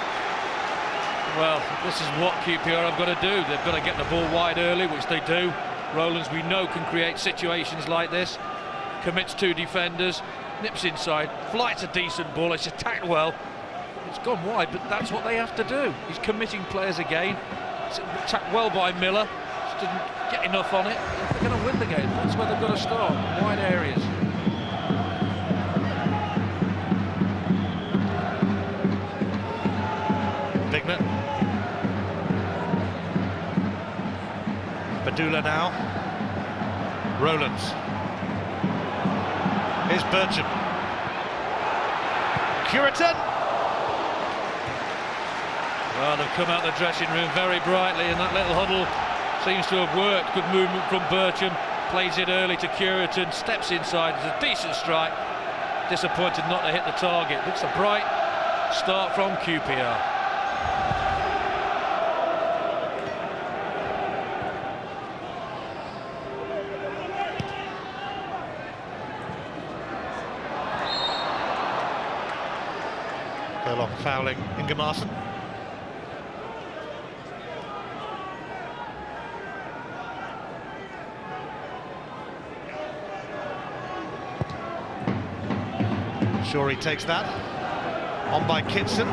Well, this is what QPR have got to do. They've got to get the ball wide early, which they do. Rowlands, we know, can create situations like this. Commits 2 defenders, nips inside, flights a decent ball, it's attacked well. It's gone wide, but that's what they have to do. He's committing players again. It's attacked well by Miller. Didn't get enough on it. If they're going to win the game, that's where they've got to start. Wide areas. Bigman. Padula now. Rowlands. Here's Bircham. Curitan. Well, they've come out the dressing room very brightly, and that little huddle seems to have worked. Good movement from Bircham, plays it early to Curitan, steps inside, it's a decent strike. Disappointed not to hit the target. Looks a bright start from QPR. Furlong fouling Ingemarson. Sure, he takes that. On by Kitson.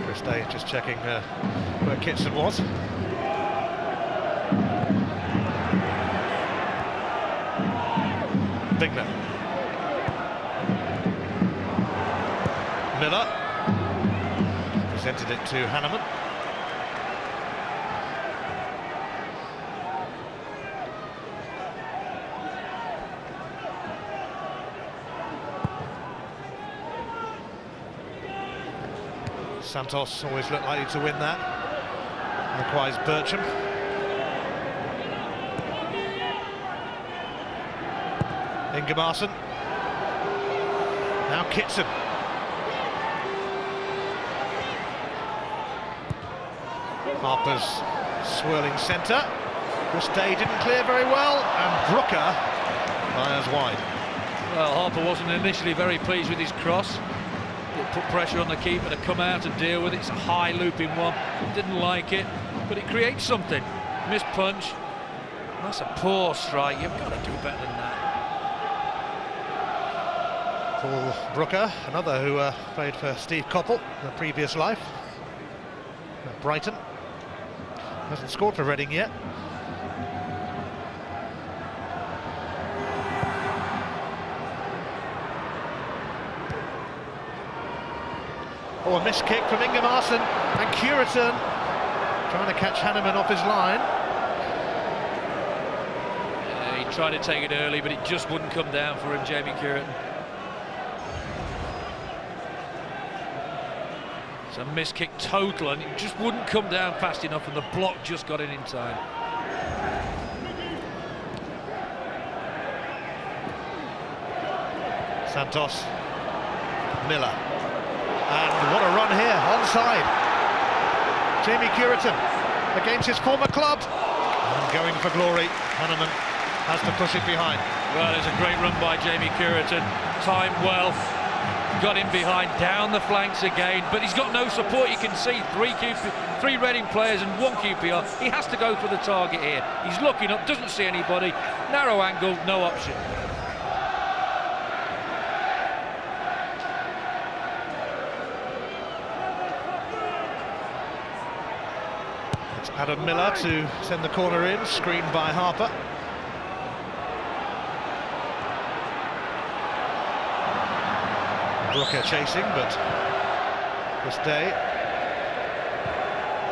Chris Day just checking where Kitson was. Bigler. Miller. Presented it to Hanneman. Santos always looked likely to win that. Likewise Bertram. Ingemarson. Now Kitson. Harper's swirling centre. Chris Day didn't clear very well, and Brooker fires wide. Well, Harper wasn't initially very pleased with his cross. It put pressure on the keeper to come out and deal with it. It's a high looping one. Didn't like it, but it creates something. Missed punch. That's a poor strike. You've got to do better than that. Paul Brooker, another who played for Steve Coppell in a previous life at Brighton. Hasn't scored for Reading yet. Oh, a missed kick from Ingemarson, and Curitan trying to catch Hanneman off his line. Yeah, he tried to take it early, but it just wouldn't come down for him, Jamie Curitan. It's a missed kick total, and it just wouldn't come down fast enough, and the block just got in time. Santos, Miller, and what a run here, onside. Jamie Curitan against his former club, and going for glory. Hanneman has to push it behind. Well, it's a great run by Jamie Curitan, timed well. Got him behind, down the flanks again, but he's got no support. You can see three Reading players and one QPR. He has to go for the target here. He's looking up, doesn't see anybody. Narrow angle, no option. It's Adam Miller to send the corner in, screened by Harper. Brooker chasing, but Chris Day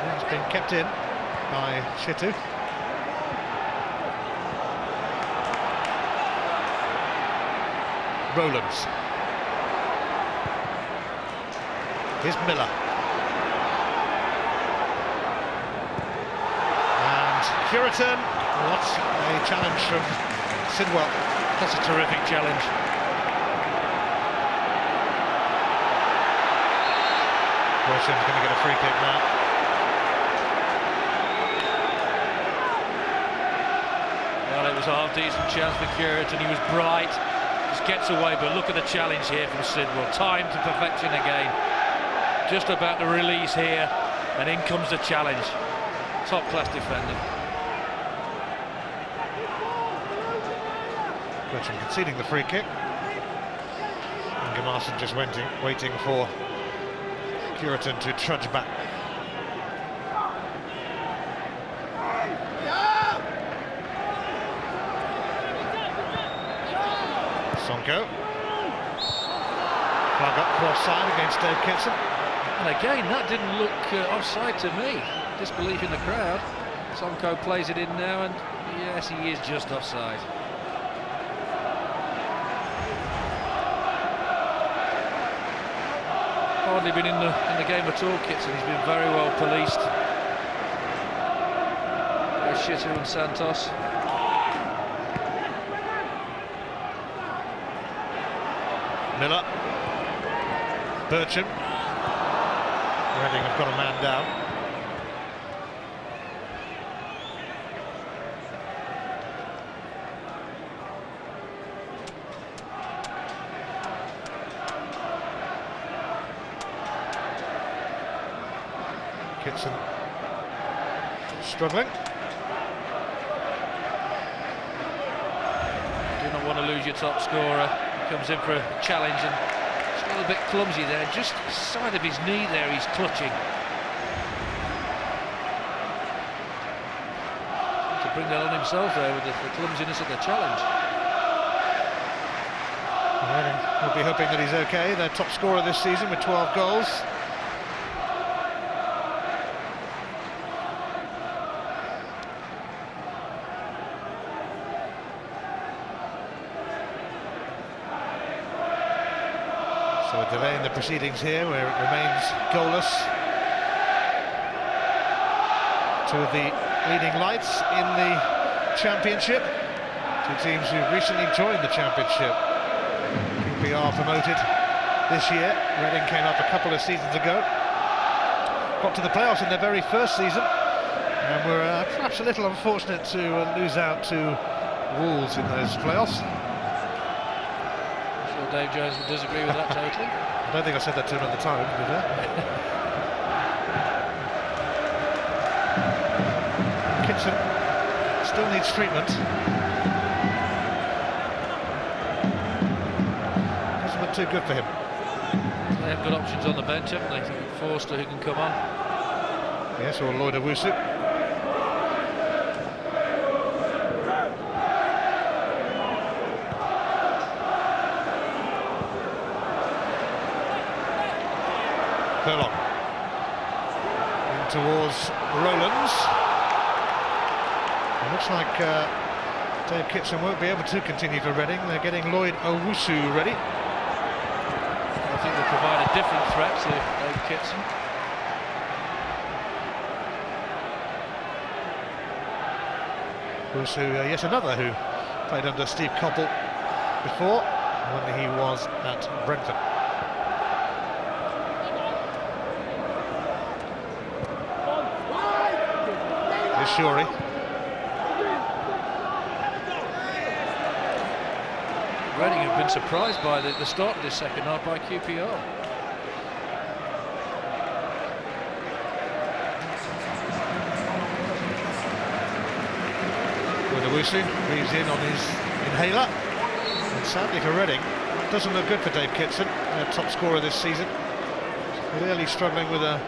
has been kept in by Shitu. Rowlands. Here's Miller. And Curitan. What a challenge from Sidwell. That's a terrific challenge. Wilson's going to get a free kick now. Well, it was a half-decent chance for Curitan. He was bright, just gets away, but look at the challenge here from Sidwell. Time to perfection again. Just about to release here, and in comes the challenge. Top-class defender. Bertram conceding the free kick. Ingemarson just waiting for Curitan to trudge back. Sonko. Flag up for offside against Dave Kitson. And again, that didn't look offside to me. Disbelief in the crowd. Sonko plays it in now, and yes, he is just offside. Hardly been in the game at all, Kitson. He's been very well policed. There's Shitu and Santos. Miller. Bertram. Reading have got a man down. Kitson struggling. Do not want to lose your top scorer. Comes in for a challenge and it's a little bit clumsy there. Just side of his knee there, he's clutching. To bring that on himself there with the clumsiness of the challenge. Reading will be hoping that he's okay. Their top scorer this season with 12 goals. So a delay in the proceedings here where it remains goalless. Two of the leading lights in the Championship. Two teams who recently joined the Championship. QPR promoted this year. Reading came up a couple of seasons ago. Got to the playoffs in their very first season. And were perhaps a little unfortunate to lose out to Wolves in those playoffs. Dave Jones would disagree with that totally. I don't think I said that to him at the time, to be fair. Kitson still needs treatment. Doesn't look too good for him. They have got options on the bench, haven't they? Forster who can come on. Yes, or Lloyd Owusu. Furlong in towards Rowlands. It looks like Dave Kitson won't be able to continue for Reading. They're getting Lloyd Owusu ready. I think they'll provide a different threat to Dave Kitson. Owusu, yet another who played under Steve Coppell before when he was at Brentford. Shuri. Reading have been surprised by the start of this second half by QPR. With Owusu, breathes in on his inhaler. And sadly for Reading, it doesn't look good for Dave Kitson, their top scorer this season. Clearly struggling with a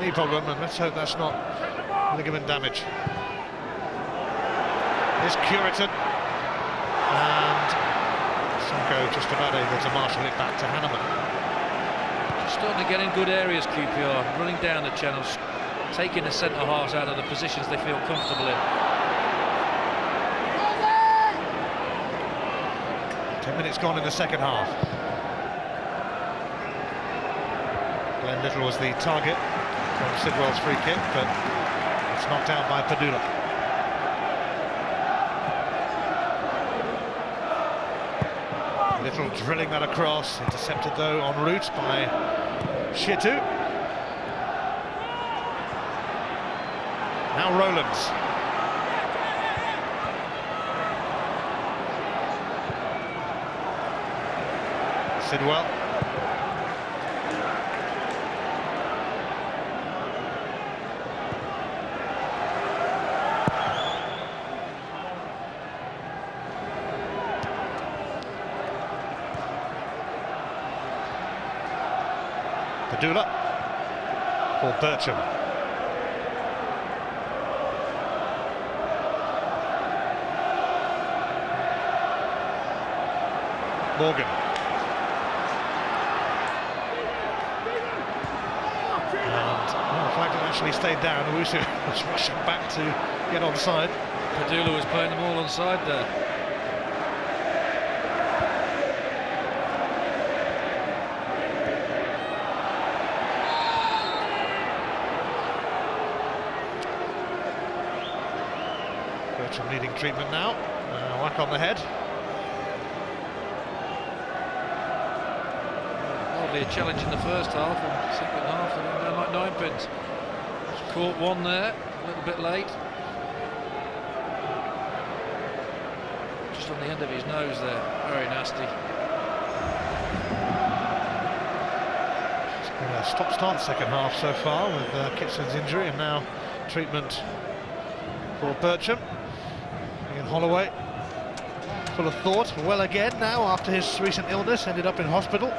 knee problem, and let's hope that's not ligament damage. Here's Curitan, and Sonko just about able to marshal it back to Hanneman. Starting to get in good areas, QPR, running down the channels, taking the centre halves out of the positions they feel comfortable in. 10 minutes gone in the second half. Glenn Little was the target from Sidwell's free kick, but it's knocked out by Padula. Little drilling that across, intercepted though en route by Shitu. Now Rowlands. Sidwell. Padula for Bircham. Morgan. And the flag actually stayed down. Owusu was rushing back to get onside. Padula was playing them all onside there. Bircham needing treatment now. Whack on the head. Hardly a challenge in the first half, and second half they went down like 9 pins. Just caught one there, a little bit late. Just on the end of his nose there, very nasty. It's been a stop-start second half so far with Kitson's injury, and now treatment for Bertram. Ian Holloway, full of thought, well again now after his recent illness, ended up in hospital.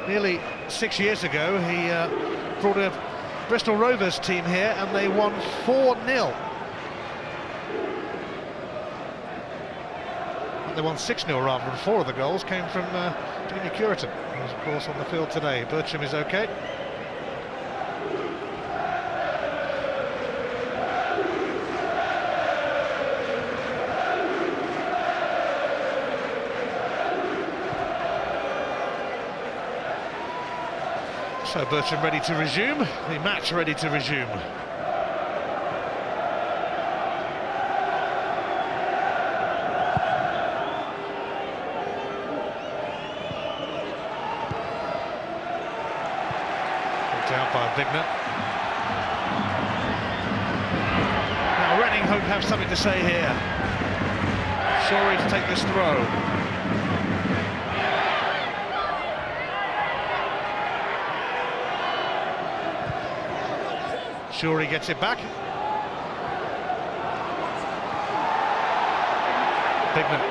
Nearly 6 years ago, he brought a Bristol Rovers team here and they won 4-0. They won 6-0 rather, and 4 of the goals came from Jimmy Curitan, who's of course on the field today. Bertram is okay. So Bertram ready to resume, the match ready to resume. Out by Bigner. Now Reading hope to have something to say here. Shorey to take this throw. Shorey gets it back. Bigner.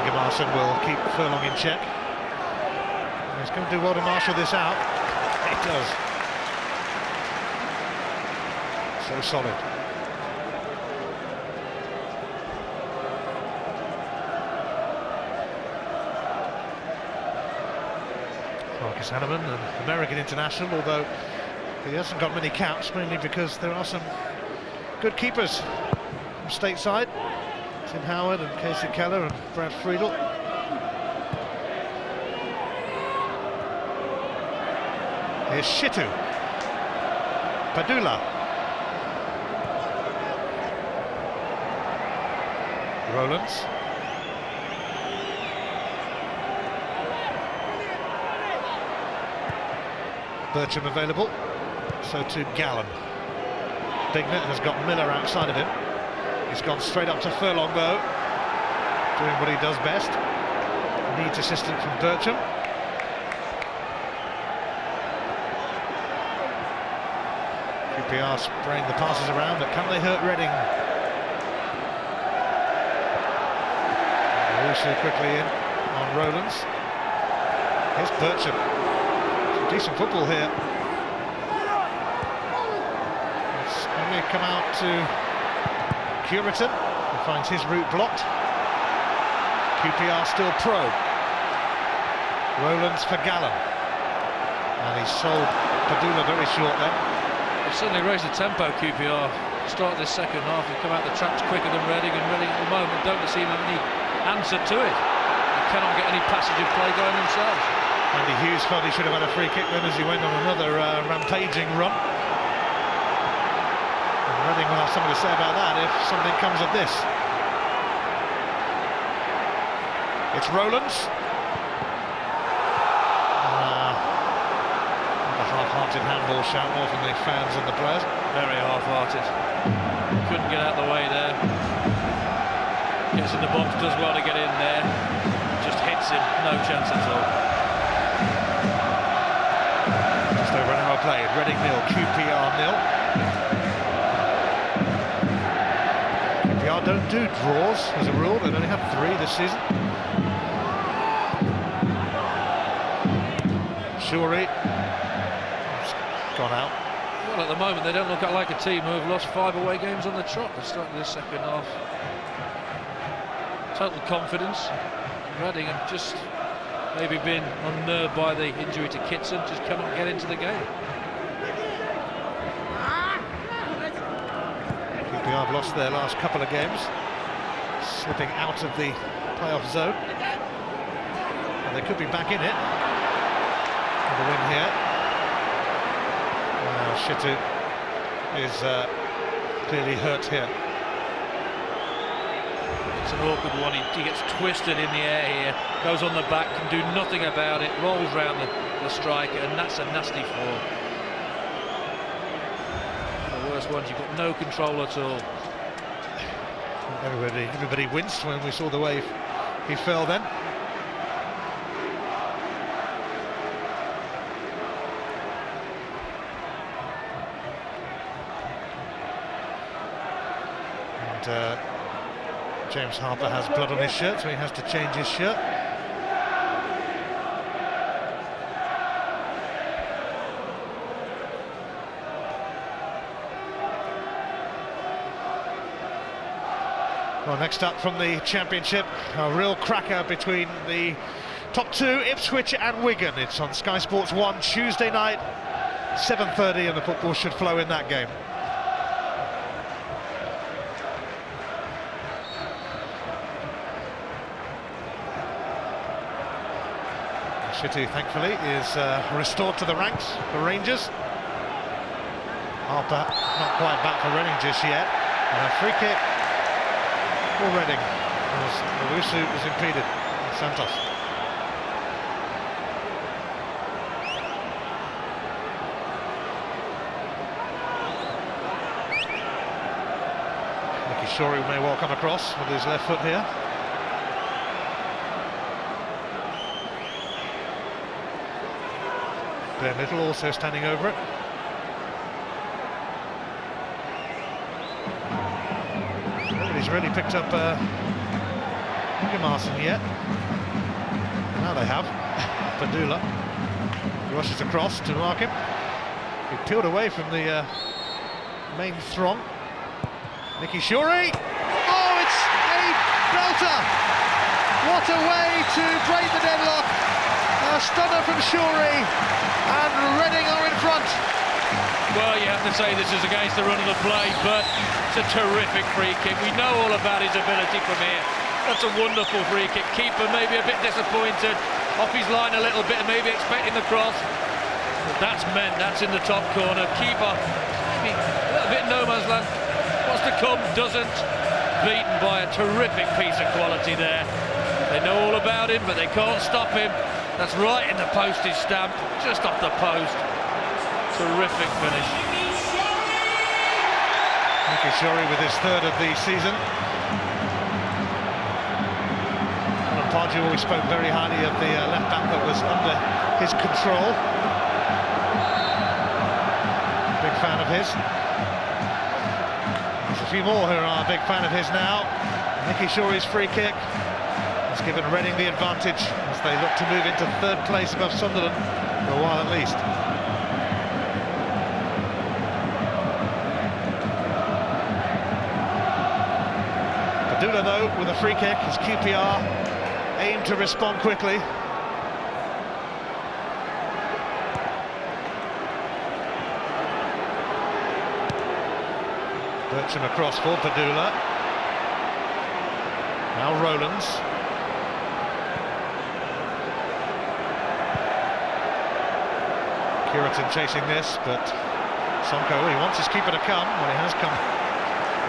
Marson will keep Furlong in check. He's going to do well to marshal this out. It does. So solid. Marcus Hanneman, an American international, although he hasn't got many caps, mainly because there are some good keepers from stateside. Tim Howard and Casey Keller and Brad Friedel. Here's Shitu. Padula. Rowlands. Bertram available. So to Gallen. Bigner has got Miller outside of him. He's gone straight up to Furlong though, doing what he does best. Needs assistance from Bertram. QPR spraying the passes around, but can they hurt Reading? Russo quickly in on Rowlands. Here's Bertram. Some decent football here. It's only come out to Curitan, who finds his route blocked. QPR still probe. Rowlands for Gallen. And he sold Padula very short then. They've certainly raised the tempo, QPR. Start this second half, they've come out the traps quicker than Reading, and Reading at the moment don't seem to have any answer to it. They cannot get any passage of play going themselves. Andy Hughes felt he should have had a free kick then as he went on another rampaging run. Reading will have something to say about that if something comes of this. It's Rowlands. A half-hearted handball shout more from the fans and the players. Very half-hearted. Couldn't get out of the way there. Gets in the box, does well to get in there. Just hits him, no chance at all. Just over an hour played. Reading 0, QPR 0. Don't do draws as a rule, they've only had 3 this season. Shorey has gone out. Well, at the moment they don't look like a team who have lost 5 away games on the trot. They're starting this second half. Total confidence. Reading have just maybe been unnerved by the injury to Kitson, just cannot get into the game. QPR have lost their last couple of games, slipping out of the playoff zone. And they could be back in it with a win here. Shitu is clearly hurt here. It's an awkward one. He gets twisted in the air here, goes on the back, can do nothing about it, rolls round the striker, and that's a nasty fall. The worst ones, you've got no control at all. Everybody winced when we saw the way he fell then. James Harper has blood on his shirt, so he has to change his shirt. Well, next up from the Championship, a real cracker between the top two, Ipswich and Wigan. It's on Sky Sports 1 Tuesday night, 7:30, and the football should flow in that game. Shittu, thankfully, is restored to the ranks for Rangers. Harper not quite back for Reading just yet. And a free kick for Reading as Owusu was impeded. Santos. Nicky Shorey may well come across with his left foot here. Glenn Little also standing over it. Nobody's really picked up Ingemarson yet. Now they have. Padula rushes across to mark him. He peeled away from the main throng. Nicky Shorey. Oh, it's a belter! What a way to break the deadlock. A stunner from Shorey, and Reading are in front. Well, you have to say this is against the run of the play, but it's a terrific free kick. We know all about his ability from here. That's a wonderful free kick. Keeper maybe a bit disappointed, off his line a little bit, maybe expecting the cross. But that's meant, that's in the top corner. Keeper, a little bit no man's land. What's to come, doesn't. Beaten by a terrific piece of quality there. They know all about him, but they can't stop him. That's right in the postage stamp, just off the post. Terrific finish. Nicky Shorey with his third of the season. Alan Pardew always spoke very highly of the left back that was under his control. Big fan of his. There's a few more who are a big fan of his now. Nicky Shorey's free kick has given Reading the advantage as they look to move into third place above Sunderland for a while at least. Padula though with a free kick as QPR aim to respond quickly. Bertram across for Padula. Now Rowlands. Curitan chasing this, but Sonko, he wants his keeper to come. Well, he has come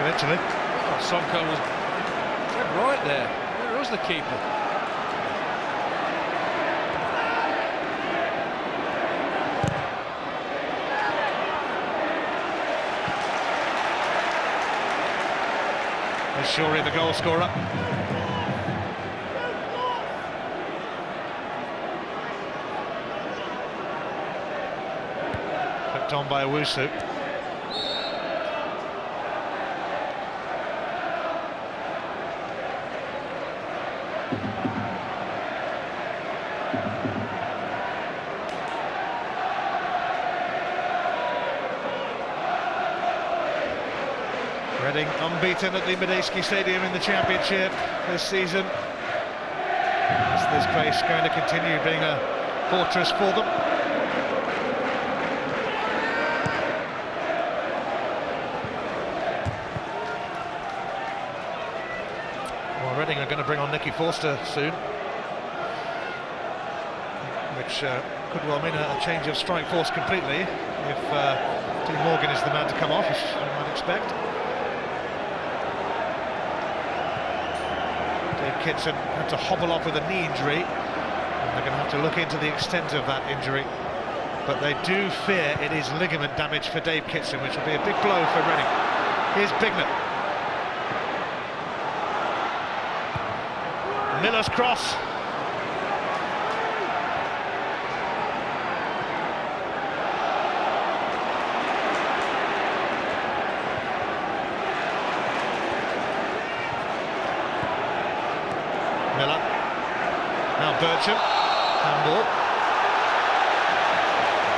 eventually. Oh, Sonko was dead right there. Where was the keeper? There's Shorey, the goal scorer. Flipped on by Owusu. Reading unbeaten at the Medeski Stadium in the Championship this season. Is this place going to continue being a fortress for them? Well, Reading are going to bring on Nicky Forster soon, which could well mean a change of strike force completely if Dean Morgan is the man to come off, as you might expect. Kitson had to hobble off with a knee injury, and they're going to have to look into the extent of that injury, but they do fear it is ligament damage for Dave Kitson, which will be a big blow for Reading. Here's Bignett. Miller's cross. Miller. Now Bertram. Handball.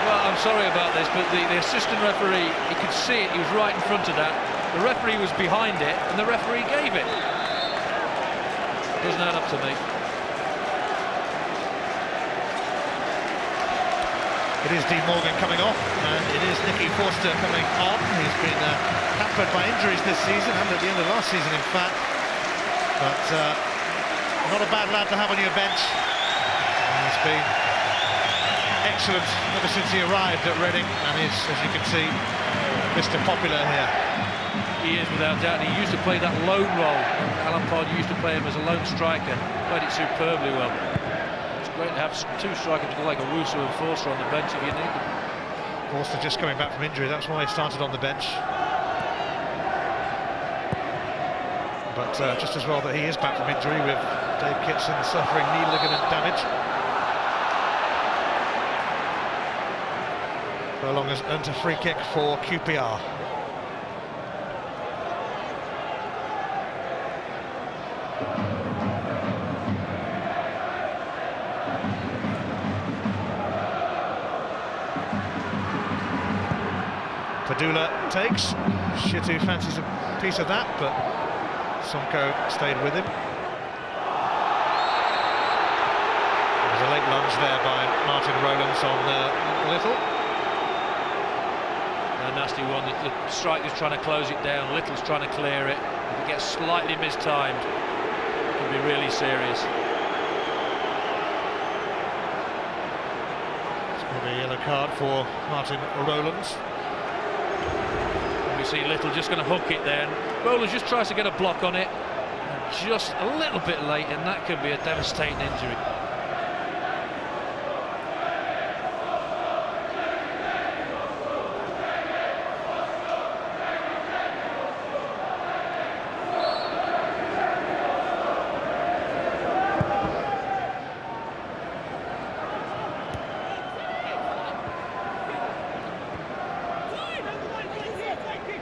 Well, I'm sorry about this, but the assistant referee, he could see it, he was right in front of that. The referee was behind it, and the referee gave it. Doesn't add up to me. It is Dean Morgan coming off, and it is Nicky Forster coming on. He's been hampered by injuries this season, and at the end of last season, in fact. But not a bad lad to have on your bench. He's been excellent ever since he arrived at Reading, and is, as you can see, Mr. Popular here. He is, without doubt. He used to play that lone role. Alan Pardew used to play him as a lone striker. Played it superbly well. It's great to have two strikers like a Russo and Forster on the bench if you need them. Forster just coming back from injury, that's why he started on the bench. But just as well that he is back from injury, with Dave Kitson suffering knee ligament damage. Furlong has earned a free kick for QPR. Padula takes. Shitu fancies a piece of that, but Sonko stayed with him. There's a late lunge there by Martin Rowlands on Little. A nasty one. The striker's trying to close it down. Little's trying to clear it. If it gets slightly mistimed, it can be really serious. It's going to be a yellow card for Martin Rowlands. We see Little just going to hook it then. Rowlands just tries to get a block on it, and just a little bit late, and that could be a devastating injury.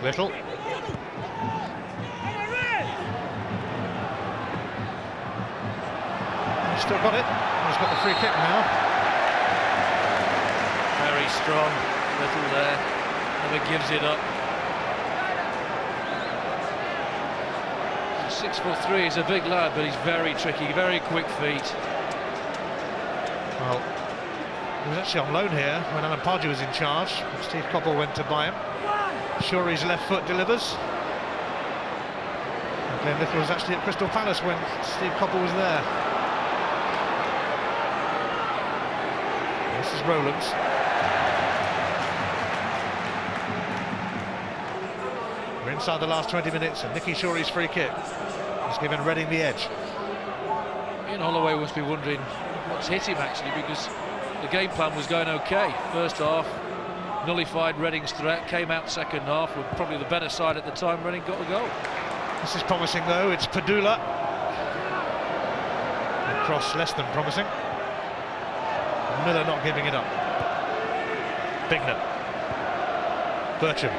Little. He's still got it. He's got the free kick now. Very strong. Little there. Never gives it up. 6'3", he's a big lad, but he's very tricky, very quick feet. Well, he was actually on loan here when Alan Pardew was in charge. Steve Coppell went to buy him. Shorey's left foot delivers. And Glenn Little was actually at Crystal Palace when Steve Coppell was there. This is Rowlands. We're inside the last 20 minutes, and Nicky Shorey's free kick has given Reading the edge. Ian Holloway must be wondering what's hit him actually, because the game plan was going okay. First half nullified Reading's threat, came out second half with probably the better side at the time. Reading got the goal. This is promising though, it's Padula. The cross less than promising. Miller not giving it up. Bignan. Bertram.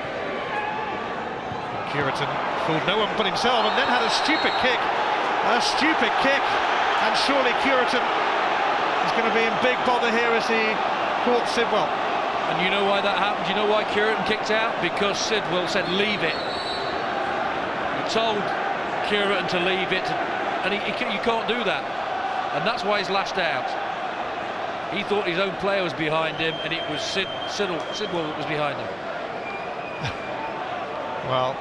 Curitan fooled no one but himself, and then had a stupid kick. A stupid kick, and surely Curitan is going to be in big bother here as he caught Sidwell. And you know why that happened? You know why Curitan kicked out? Because Sidwell said leave it. He told Curitan to leave it, and you can't do that. And that's why he's lashed out. He thought his own player was behind him, and it was Sidwell that was behind him. Well,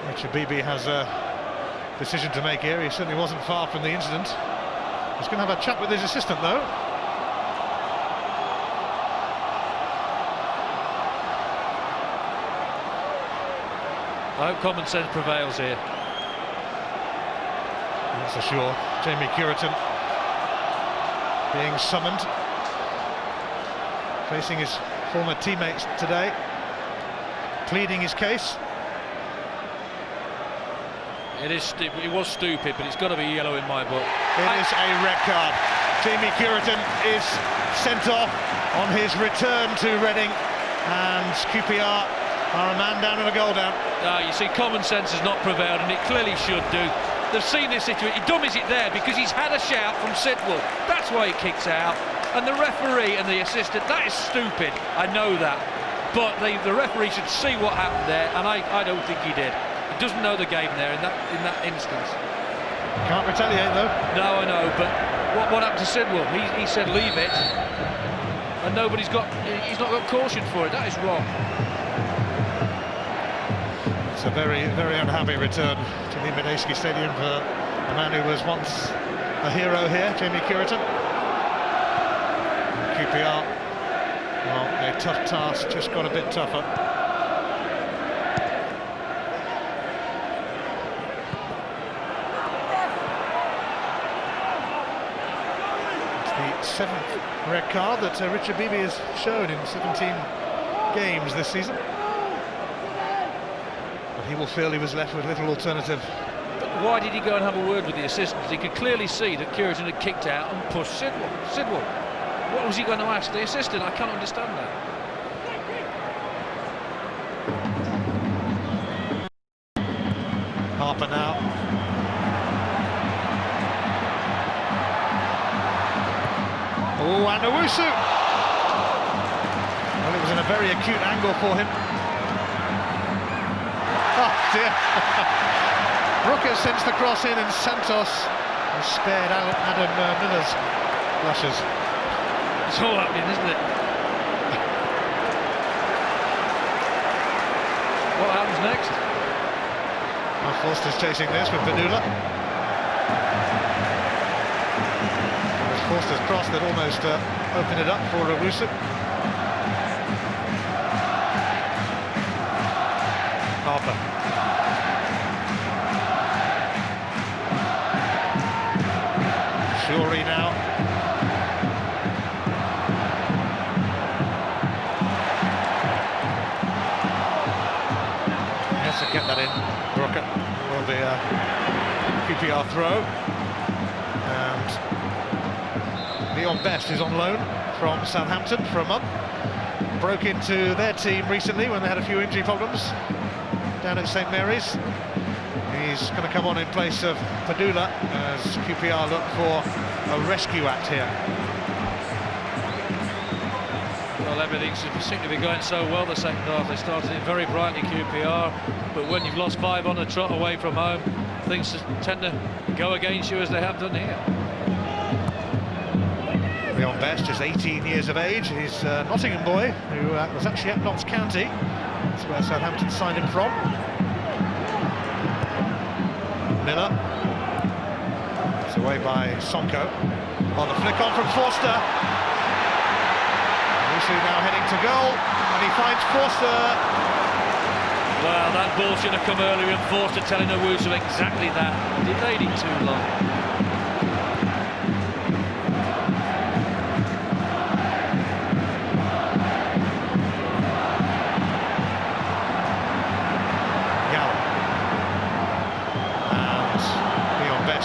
Richard Beebe has a decision to make here. He certainly wasn't far from the incident. He's going to have a chat with his assistant though. I hope common sense prevails here. That's for sure. Jamie Curitan being summoned, facing his former teammates today, pleading his case. It was stupid, but it's got to be yellow in my book. It is a red card. Jamie Curitan is sent off on his return to Reading, and QPR are a man down and a goal down. You see, common sense has not prevailed, and it clearly should do. they've seen this situation. Dumb is it there because he's had a shout from Sidwell. That's why he kicks out. And the referee and the assistant, that is stupid. I know that. But the referee should see what happened there, and I don't think he did. He doesn't know the game there in that instance. Can't retaliate though. No, I know, but what happened to Sidwell? He said leave it, and he's not got caution for it. That is wrong. It's a very, very unhappy return to the Medeski Stadium for a man who was once a hero here, Jamie Cureton. QPR, well, a tough task, just got a bit tougher. It's the 7th red card that Richard Beebe has shown in 17 games this season. But he will feel he was left with little alternative. But why did he go and have a word with the assistants? He could clearly see that Cureton had kicked out and pushed Sidwell. What was he going to ask the assistant? I can't understand that. Harper now. Oh, and Owusu! Well, it was in a very acute angle for him. Oh, dear. Brooker sends the cross in, and Santos has spared Adam Miller's blushes. It's all happening, isn't it? What happens next? Well, Forster's chasing this with Badula. It was Forster's cross that almost opened it up for Owusu. Harper. Shuri now. Has to get that in. Brooker will be a QPR throw. And Leon Best is on loan from Southampton for a month. Broke into their team recently when they had a few injury problems down at St Mary's. He's going to come on in place of Padula as QPR look for a rescue act here. Well, everything seemed to be going so well the second half. They started it very brightly, QPR, but when you've lost 5 on the trot away from home, things tend to go against you as they have done here. Leon Best is 18 years of age. He's a Nottingham boy who was actually at Notts County. That's where Southampton signed him from. Miller. It's away by Sonko. On the flick on from Forster. Owusu now heading to goal, and he finds Forster. Well, that ball should have come earlier, and Forster telling Owusu exactly that. Delayed it too long.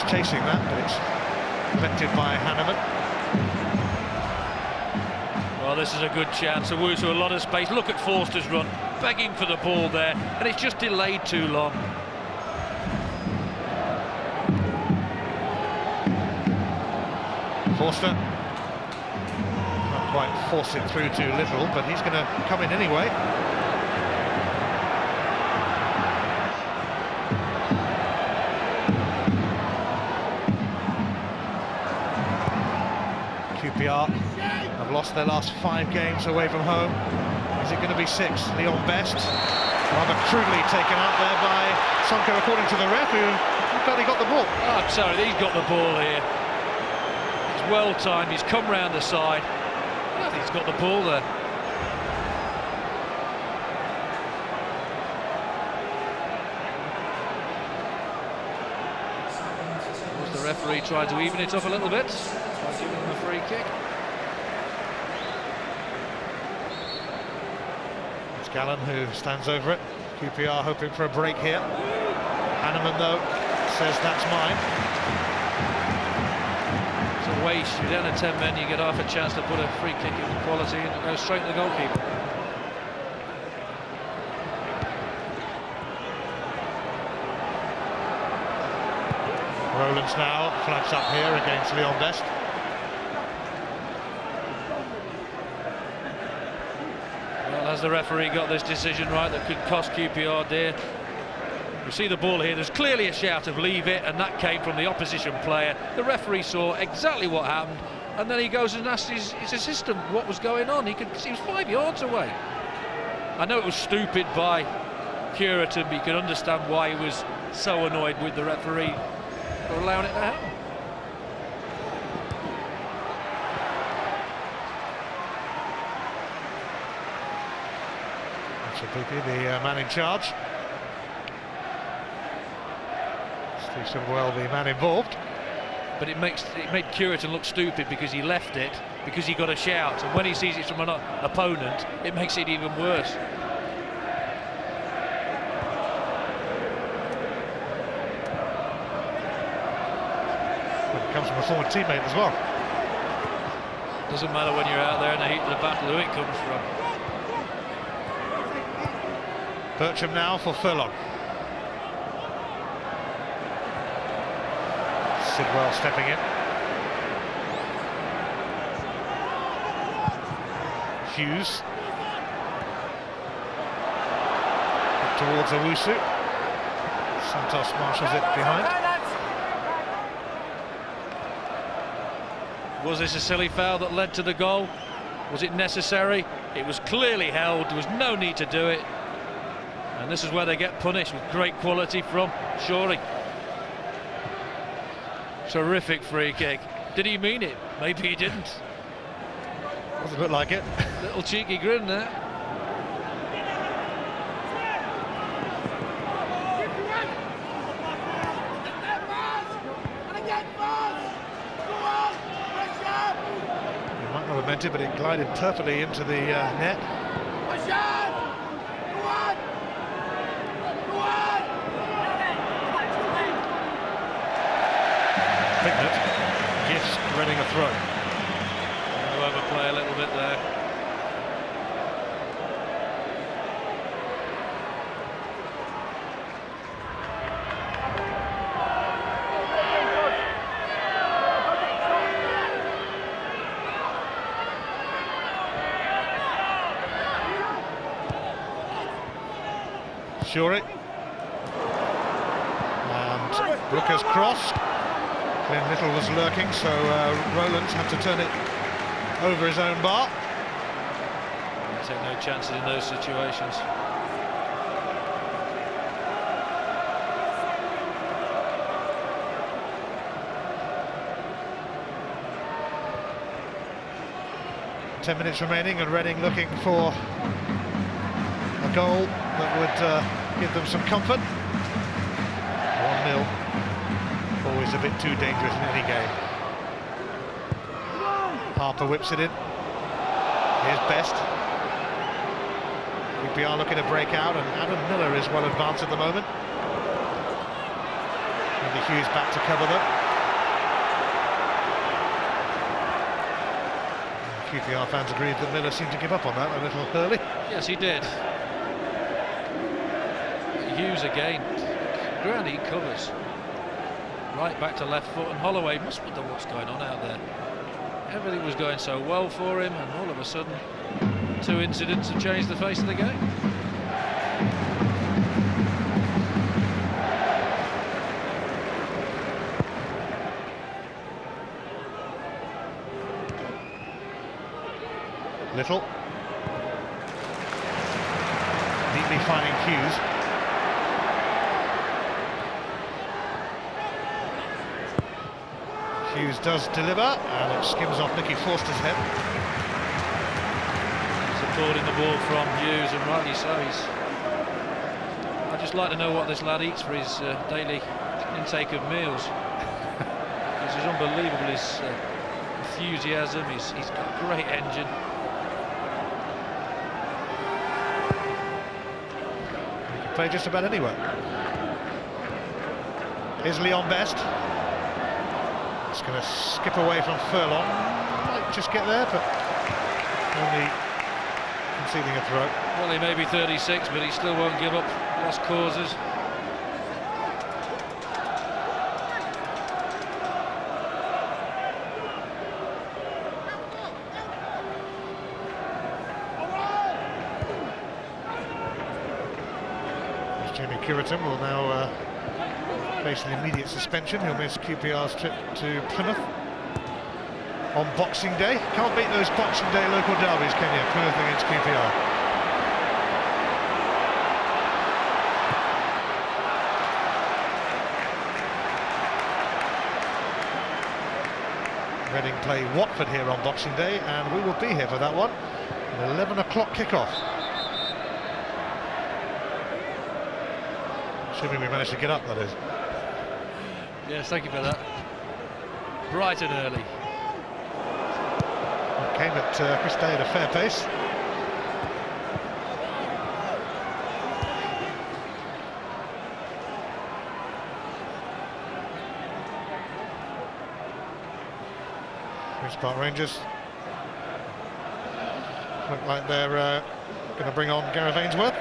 Chasing that, but it's collected by Hanneman. Well, this is a good chance. Owusu a lot of space. Look at Forster's run, begging for the ball there, and it's just delayed too long. Forster not quite force it through too little, but he's going to come in anyway. QPR have lost their last 5 games away from home. Is it going to be 6? Leon Best, rather crudely taken out there by Sonko, according to the ref, who felt he got the ball. Oh, I'm sorry, he's got the ball here. It's well timed, he's come round the side. I think he's got the ball there. Was the referee trying to even it up a little bit? Give him a free kick. It's Gallen who stands over it. QPR hoping for a break here. Hanneman, though, says that's mine. It's a waste. You're down to 10 men, you get half a chance to put a free kick in quality and it goes straight to the goalkeeper. Rowlands now flags up here against Leon Best. Well, has the referee got this decision right that could cost QPR dear? You see the ball here, there's clearly a shout of leave it, and that came from the opposition player. The referee saw exactly what happened, and then he goes and asks his assistant what was going on. He was 5 yards away. I know it was stupid by Curitan, but you can understand why he was so annoyed with the referee for allowing it to happen. Chapupi, the man in charge. Steve Simwell, the man involved. But it made Curitan look stupid because he left it, because he got a shout, and when he sees it from an opponent, it makes it even worse. It comes from a former teammate as well. Doesn't matter when you're out there in the heat of the battle who it comes from. Bertram now for Furlong. Sidwell stepping in. Hughes. Towards Owusu. Santos marshals it behind. Was this a silly foul that led to the goal? Was it necessary? It was clearly held, there was no need to do it. And this is where they get punished, with great quality from Shorey. Terrific free kick. Did he mean it? Maybe he didn't. Doesn't look like it. Little cheeky grin there. He might not have meant it, but it glided perfectly into the net. Pignett gives Reading a throw. I'll overplay a little bit there. Shorey. And Brooker's crossed. Glenn Little was lurking, so Rowlands had to turn it over his own bar. Take no chances in those situations. Ten minutes remaining, and Reading looking for a goal that would give them some comfort. 1-0. Always a bit too dangerous in any game. Harper whips it in. Here's Best. QPR looking to break out, and Adam Miller is well advanced at the moment. Andy Hughes back to cover them. QPR fans agreed that Miller seemed to give up on that a little early. Yes, he did. Hughes again. Ground he covers. Right back to left foot, and Holloway must wonder what's going on out there. Everything was going so well for him, and all of a sudden, two incidents have changed the face of the game. Little. Neatly finding Hughes. Hughes does deliver, and it skims off Nicky Forster's head. Supporting the ball from Hughes, and rightly so. I'd just like to know what this lad eats for his daily intake of meals. It's unbelievable, his enthusiasm, he's got a great engine. He can play just about anywhere. Here's Leon Best. It's going to skip away from Furlong. Might just get there, but only conceding a throw. Well, he may be 36, but he still won't give up lost causes. Jamie Curitin will now face an immediate suspension. He'll miss QPR's trip to Plymouth on Boxing Day. Can't beat those Boxing Day local derbies, can you? Plymouth against QPR. Reading play Watford here on Boxing Day, and we will be here for that one. An 11 o'clock kickoff. Assuming we manage to get up, that is. Yes, thank you for that. Bright and early. Came at Chris Day at a fair pace. Queen's Park Rangers look like they're going to bring on Gareth Ainsworth.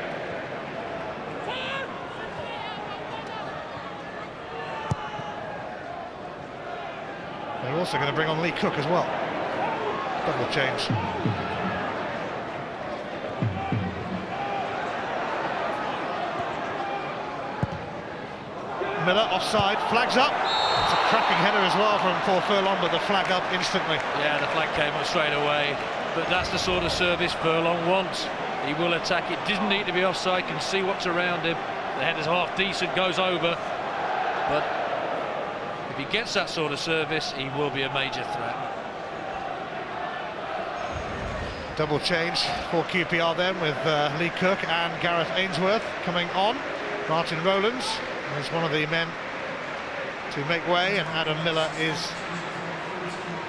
They're also going to bring on Lee Cook as well. Double change. Miller offside, flags up. It's a cracking header as well from Paul Furlong, but the flag up instantly. Yeah, the flag came up straight away, but that's the sort of service Furlong wants. He will attack it, doesn't need to be offside, can see what's around him. The header's half decent, goes over, but if he gets that sort of service, he will be a major threat. Double change for QPR then, with Lee Cook and Gareth Ainsworth coming on. Martin Rowlands is one of the men to make way, and Adam Miller is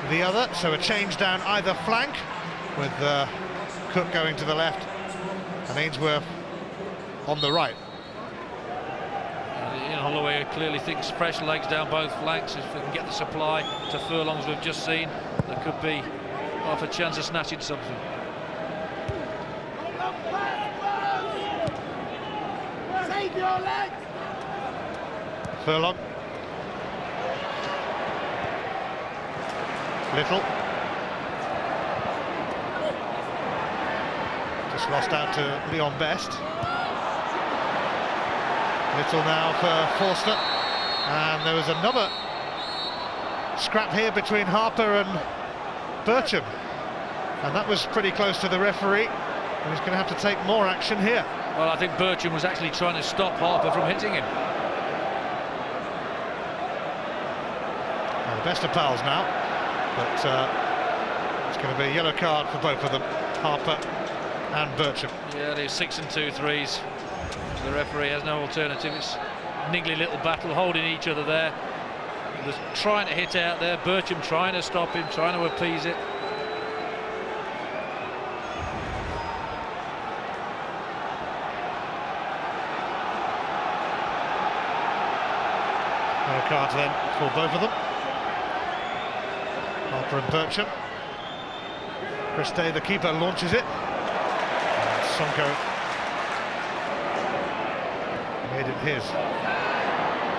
the other. So a change down either flank, with Cook going to the left and Ainsworth on the right. Ian Holloway clearly thinks fresh legs down both flanks. If we can get the supply to Furlong as we've just seen, there could be half a chance of snatching something. Save your legs! Furlong. Little. Just lost out to Leon Best. Little now for Forster. And there was another scrap here between Harper and Bircham. And that was pretty close to the referee. And he's going to have to take more action here. Well, I think Bircham was actually trying to stop Harper from hitting him. Well, the best of pals now, but it's going to be a yellow card for both of them, Harper and Bircham. Yeah, there's 6 and 2 threes. The referee has no alternative. It's a niggly little battle, holding each other there. They're trying to hit out there. Bircham trying to stop him, trying to appease it. Yellow cards then for both of them. Harper and Bircham. Chris Day, the keeper, launches it. And Sonko made it his.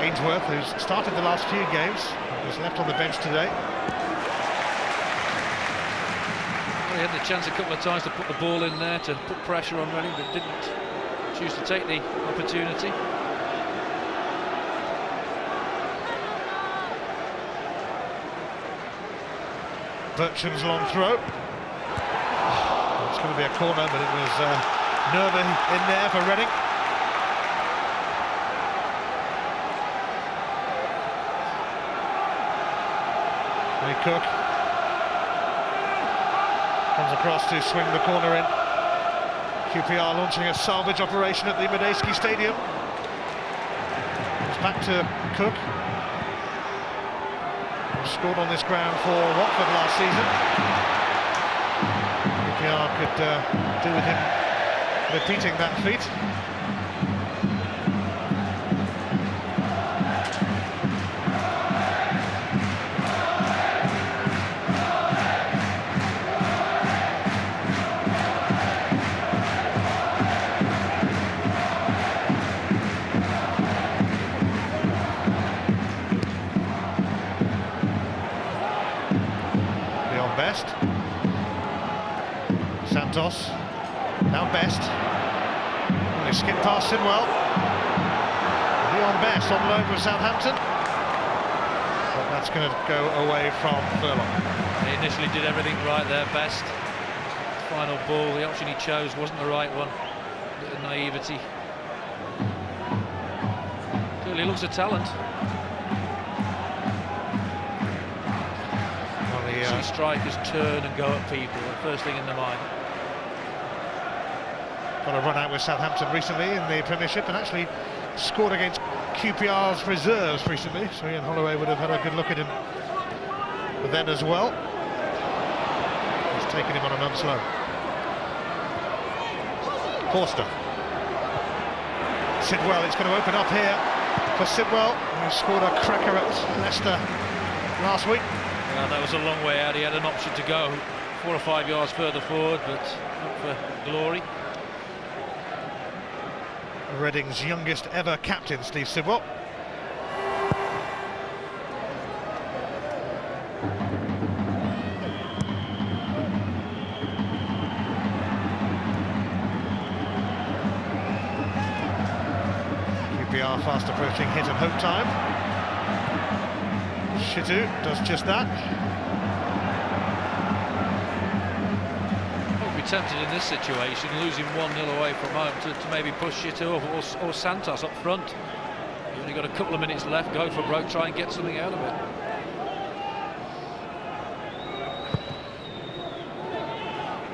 Ainsworth, who's started the last few games, was left on the bench today. Well, he had the chance a couple of times to put the ball in there to put pressure on Reading, but didn't choose to take the opportunity. Bircham's long throw. It's going to be a corner, but it was Nerva in there for Reading. Lee Cook comes across to swing the corner in. QPR launching a salvage operation at the Medeski Stadium. It's back to Cook. Scored on this ground for Watford last season. QPR could do with him repeating that feat. Best. Santos. Now Best. Well, he skipped past Sidwell. Leon Best on loan from Southampton. But that's going to go away from Furlong. He initially did everything right there, Best. Final ball, the option he chose wasn't the right one. A bit of naivety. Clearly looks a talent. Well, See strikers turn and go at people, the first thing in their mind. got a run out with Southampton recently in the Premiership and actually scored against QPR's reserves recently, so Ian Holloway would have had a good look at him then as well. He's taken him on a month's loan. Forster. Sidwell, it's going to open up here for Sidwell, who scored a cracker at Leicester last week. Well, that was a long way out. He had an option to go 4 or 5 yards further forward, but not for glory. Reading's youngest ever captain, Steve Sidwell. QPR fast approaching hit and hope time. Shittu does just that. Tempted in this situation, losing 1-0 away from home, to maybe push Shittu or Santos up front. You've only got a couple of minutes left, go for broke, try and get something out of it.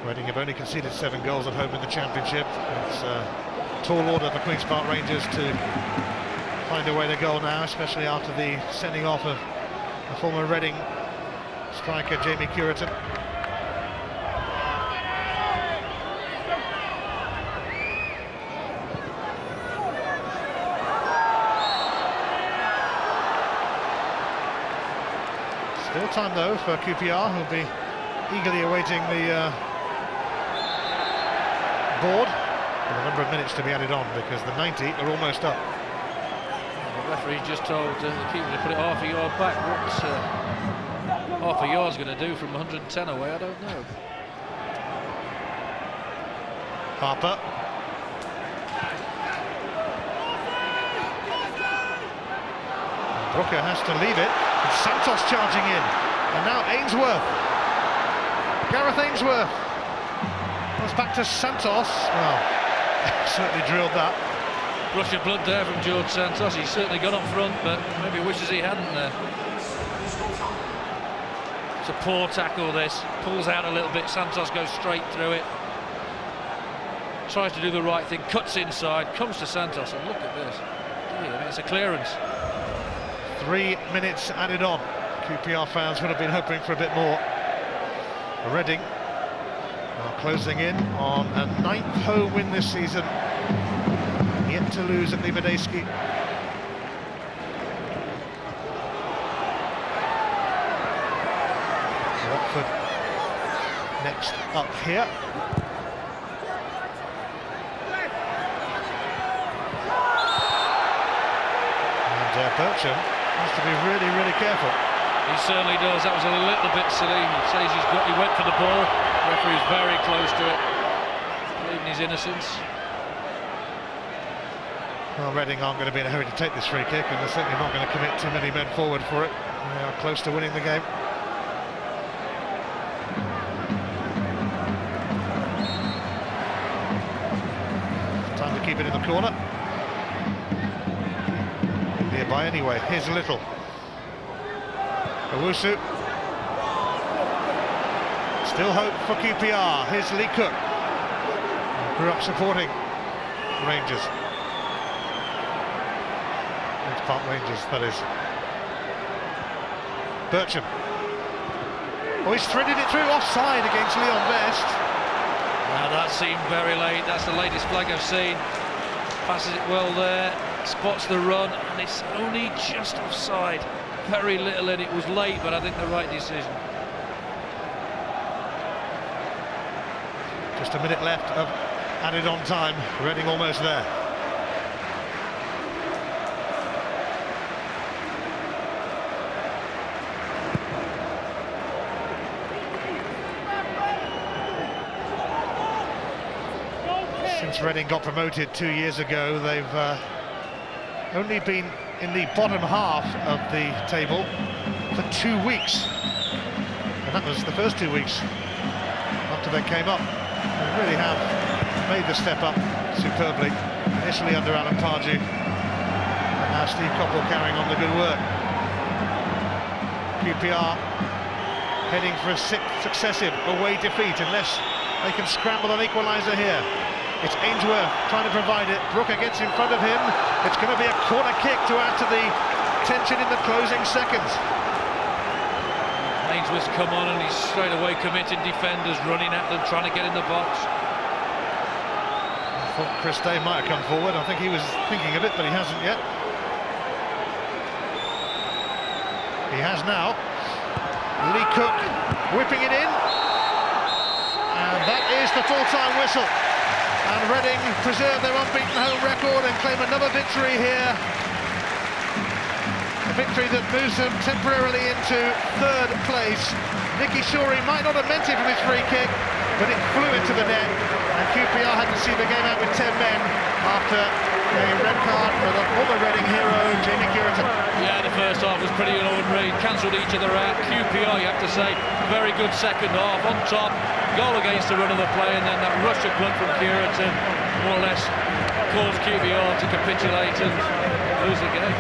Reading have only conceded 7 goals at home in the Championship. It's a tall order for Queen's Park Rangers to find a way to goal now, especially after the sending off of the former Reading striker Jamie Curitan. Still time though for QPR, who'll be eagerly awaiting the board with a number of minutes to be added on because the 90 are almost up. The referee just told the keeper to put it half a yard back. What's half a yard's going to do from 110 away, I don't know. Harper. Brooker has to leave it. And Santos charging in. And now Ainsworth. Gareth Ainsworth. Goes back to Santos. Well, certainly drilled that. Rush of blood there from George Santos. He's certainly got up front, but maybe wishes he hadn't there. It's a poor tackle, this. Pulls out a little bit. Santos goes straight through it. Tries to do the right thing. Cuts inside. Comes to Santos. And look at this. Gee, I mean, it's a clearance. 3 minutes added on. QPR fans would have been hoping for a bit more. Reading are closing in on a 9th home win this season. Yet to lose at Liverpool. Watford next up here. And Bertram has to be really, really careful. He certainly does. That was a little bit silly. He says he went for the ball. The referee's very close to it, believing his innocence. Well, Reading aren't going to be in a hurry to take this free kick, and they're certainly not going to commit too many men forward for it. They are close to winning the game. Time to keep it in the corner. Nearby anyway. Here's Little. Owusu. Still hope for QPR. Here's Lee Cook. Grew up supporting Rangers. Queen's Park Rangers, that is. Bertram. Oh, he's threaded it through, offside against Leon Best. Now that seemed very late. That's the latest flag I've seen. Passes it well there. Spots the run, and it's only just offside. Very little, and it was late, but I think the right decision. Just a minute left of added on time. Reading almost there. Since Reading got promoted 2 years ago, they've only been in the bottom half of the table for 2 weeks. And that was the first 2 weeks after they came up. They really have made the step up superbly. Initially under Alan Pardew, and now Steve Coppell carrying on the good work. QPR heading for a 6th successive away defeat unless they can scramble an equaliser here. It's Ainsworth trying to provide it. Brooker gets in front of him. It's going to be a corner kick to add to the tension in the closing seconds. Ainsworth's come on and he's straight away committing defenders, running at them, trying to get in the box. I thought Chris Day might have come forward. I think he was thinking of it, but he hasn't yet. He has now. Lee Cook whipping it in. And that is the full-time whistle. And Reading preserve their unbeaten home record and claim another victory here. A victory that moves them temporarily into 3rd place. Nicky Shorey might not have meant it from his free kick, but it flew into the net. And QPR had to see the game out with 10 men after a red card for the former Reading hero, Jamie Cureton. Yeah, the first half was pretty ordinary. Cancelled each other out. QPR, you have to say, very good second half. On top, goal against the run of the play, and then that rush of blood from Cureton more or less caused QPR to capitulate and lose the game.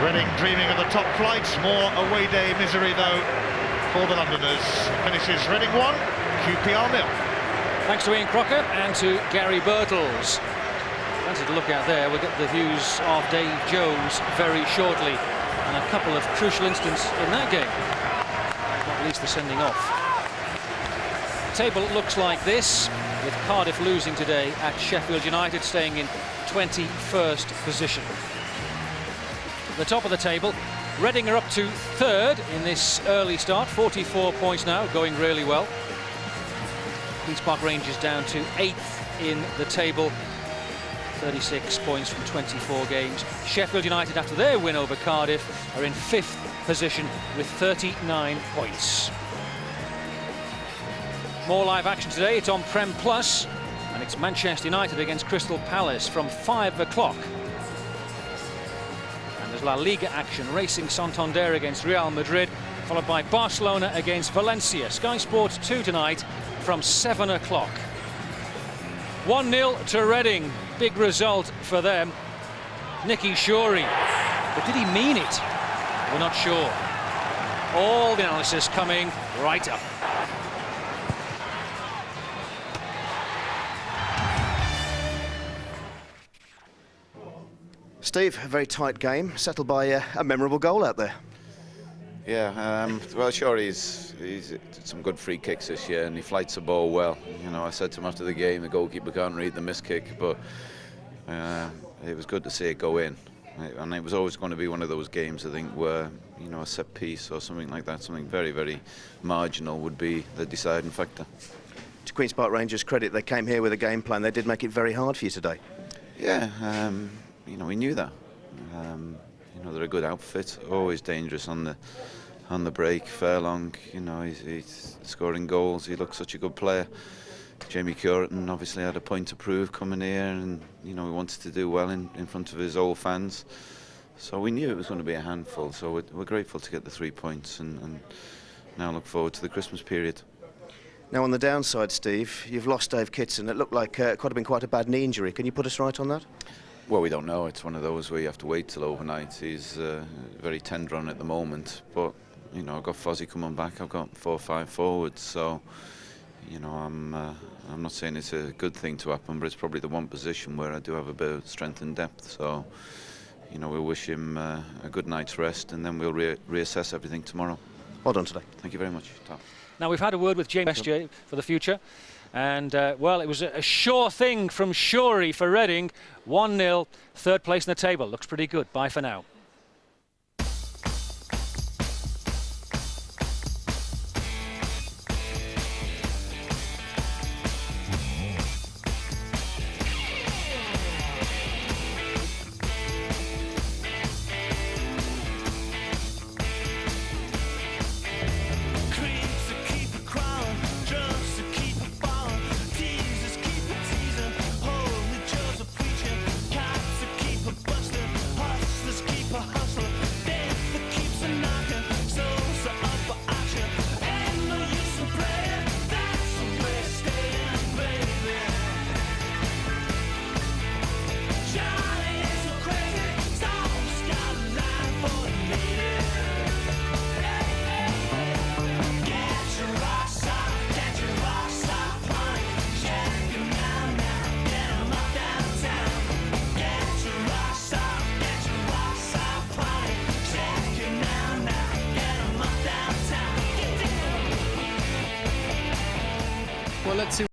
Reading dreaming of the top flight. More away day misery though for the Londoners. Finishes Reading 1, QPR 0. Thanks to Ian Crocker and to Gary Birtles. Plenty to look at there. We'll get the views of Dave Jones very shortly, and a couple of crucial instants in that game, not least the sending off. The table looks like this, with Cardiff losing today at Sheffield United, staying in 21st position. At the top of the table, Reading are up to 3rd in this early start, 44 points now, going really well. Queen's Park Rangers down to 8th in the table, 36 points from 24 games. Sheffield United, after their win over Cardiff, are in 5th position with 39 points. More live action today. It's on Prem Plus, and it's Manchester United against Crystal Palace from 5 o'clock. And there's La Liga action. Racing Santander against Real Madrid, followed by Barcelona against Valencia. Sky Sports 2 tonight from 7 o'clock. 1-0 to Reading. Big result for them. Nicky Shorey. But did he mean it? We're not sure. All the analysis coming right up. Steve, a very tight game, settled by a memorable goal out there. Yeah, well, sure, he's some good free kicks this year, and he flights the ball well. You know, I said to him after the game, the goalkeeper can't read the miss kick, but it was good to see it go in. And it was always going to be one of those games, I think, where, you know, a set piece or something like that, something very, very marginal would be the deciding factor. To Queen's Park Rangers' credit, they came here with a game plan. They did make it very hard for you today. Yeah, you know, we knew that. You know, they're a good outfit, always dangerous on the break. Furlong, you know, he's scoring goals. He looks such a good player. Jamie Cureton obviously had a point to prove coming here, and you know, he wanted to do well in front of his old fans. So we knew it was going to be a handful. So we're grateful to get the 3 points, and now look forward to the Christmas period. Now on the downside, Steve, you've lost Dave Kitson. It looked like could have been quite a bad knee injury. Can you put us right on that? Well, we don't know. It's one of those where you have to wait till overnight. He's very tender on at the moment, but you know, I've got Fozzie coming back. I've got 4 or 5 forwards, so you know, I'm not saying it's a good thing to happen, but it's probably the one position where I do have a bit of strength and depth. So you know, we'll wish him a good night's rest, and then we'll reassess everything tomorrow. Well done today. Thank you very much, Tom. Now we've had a word with James SJ for the future, and well, it was a sure thing from Shorey for Reading. 1-0, 3rd place in the table. Looks pretty good. Bye for now.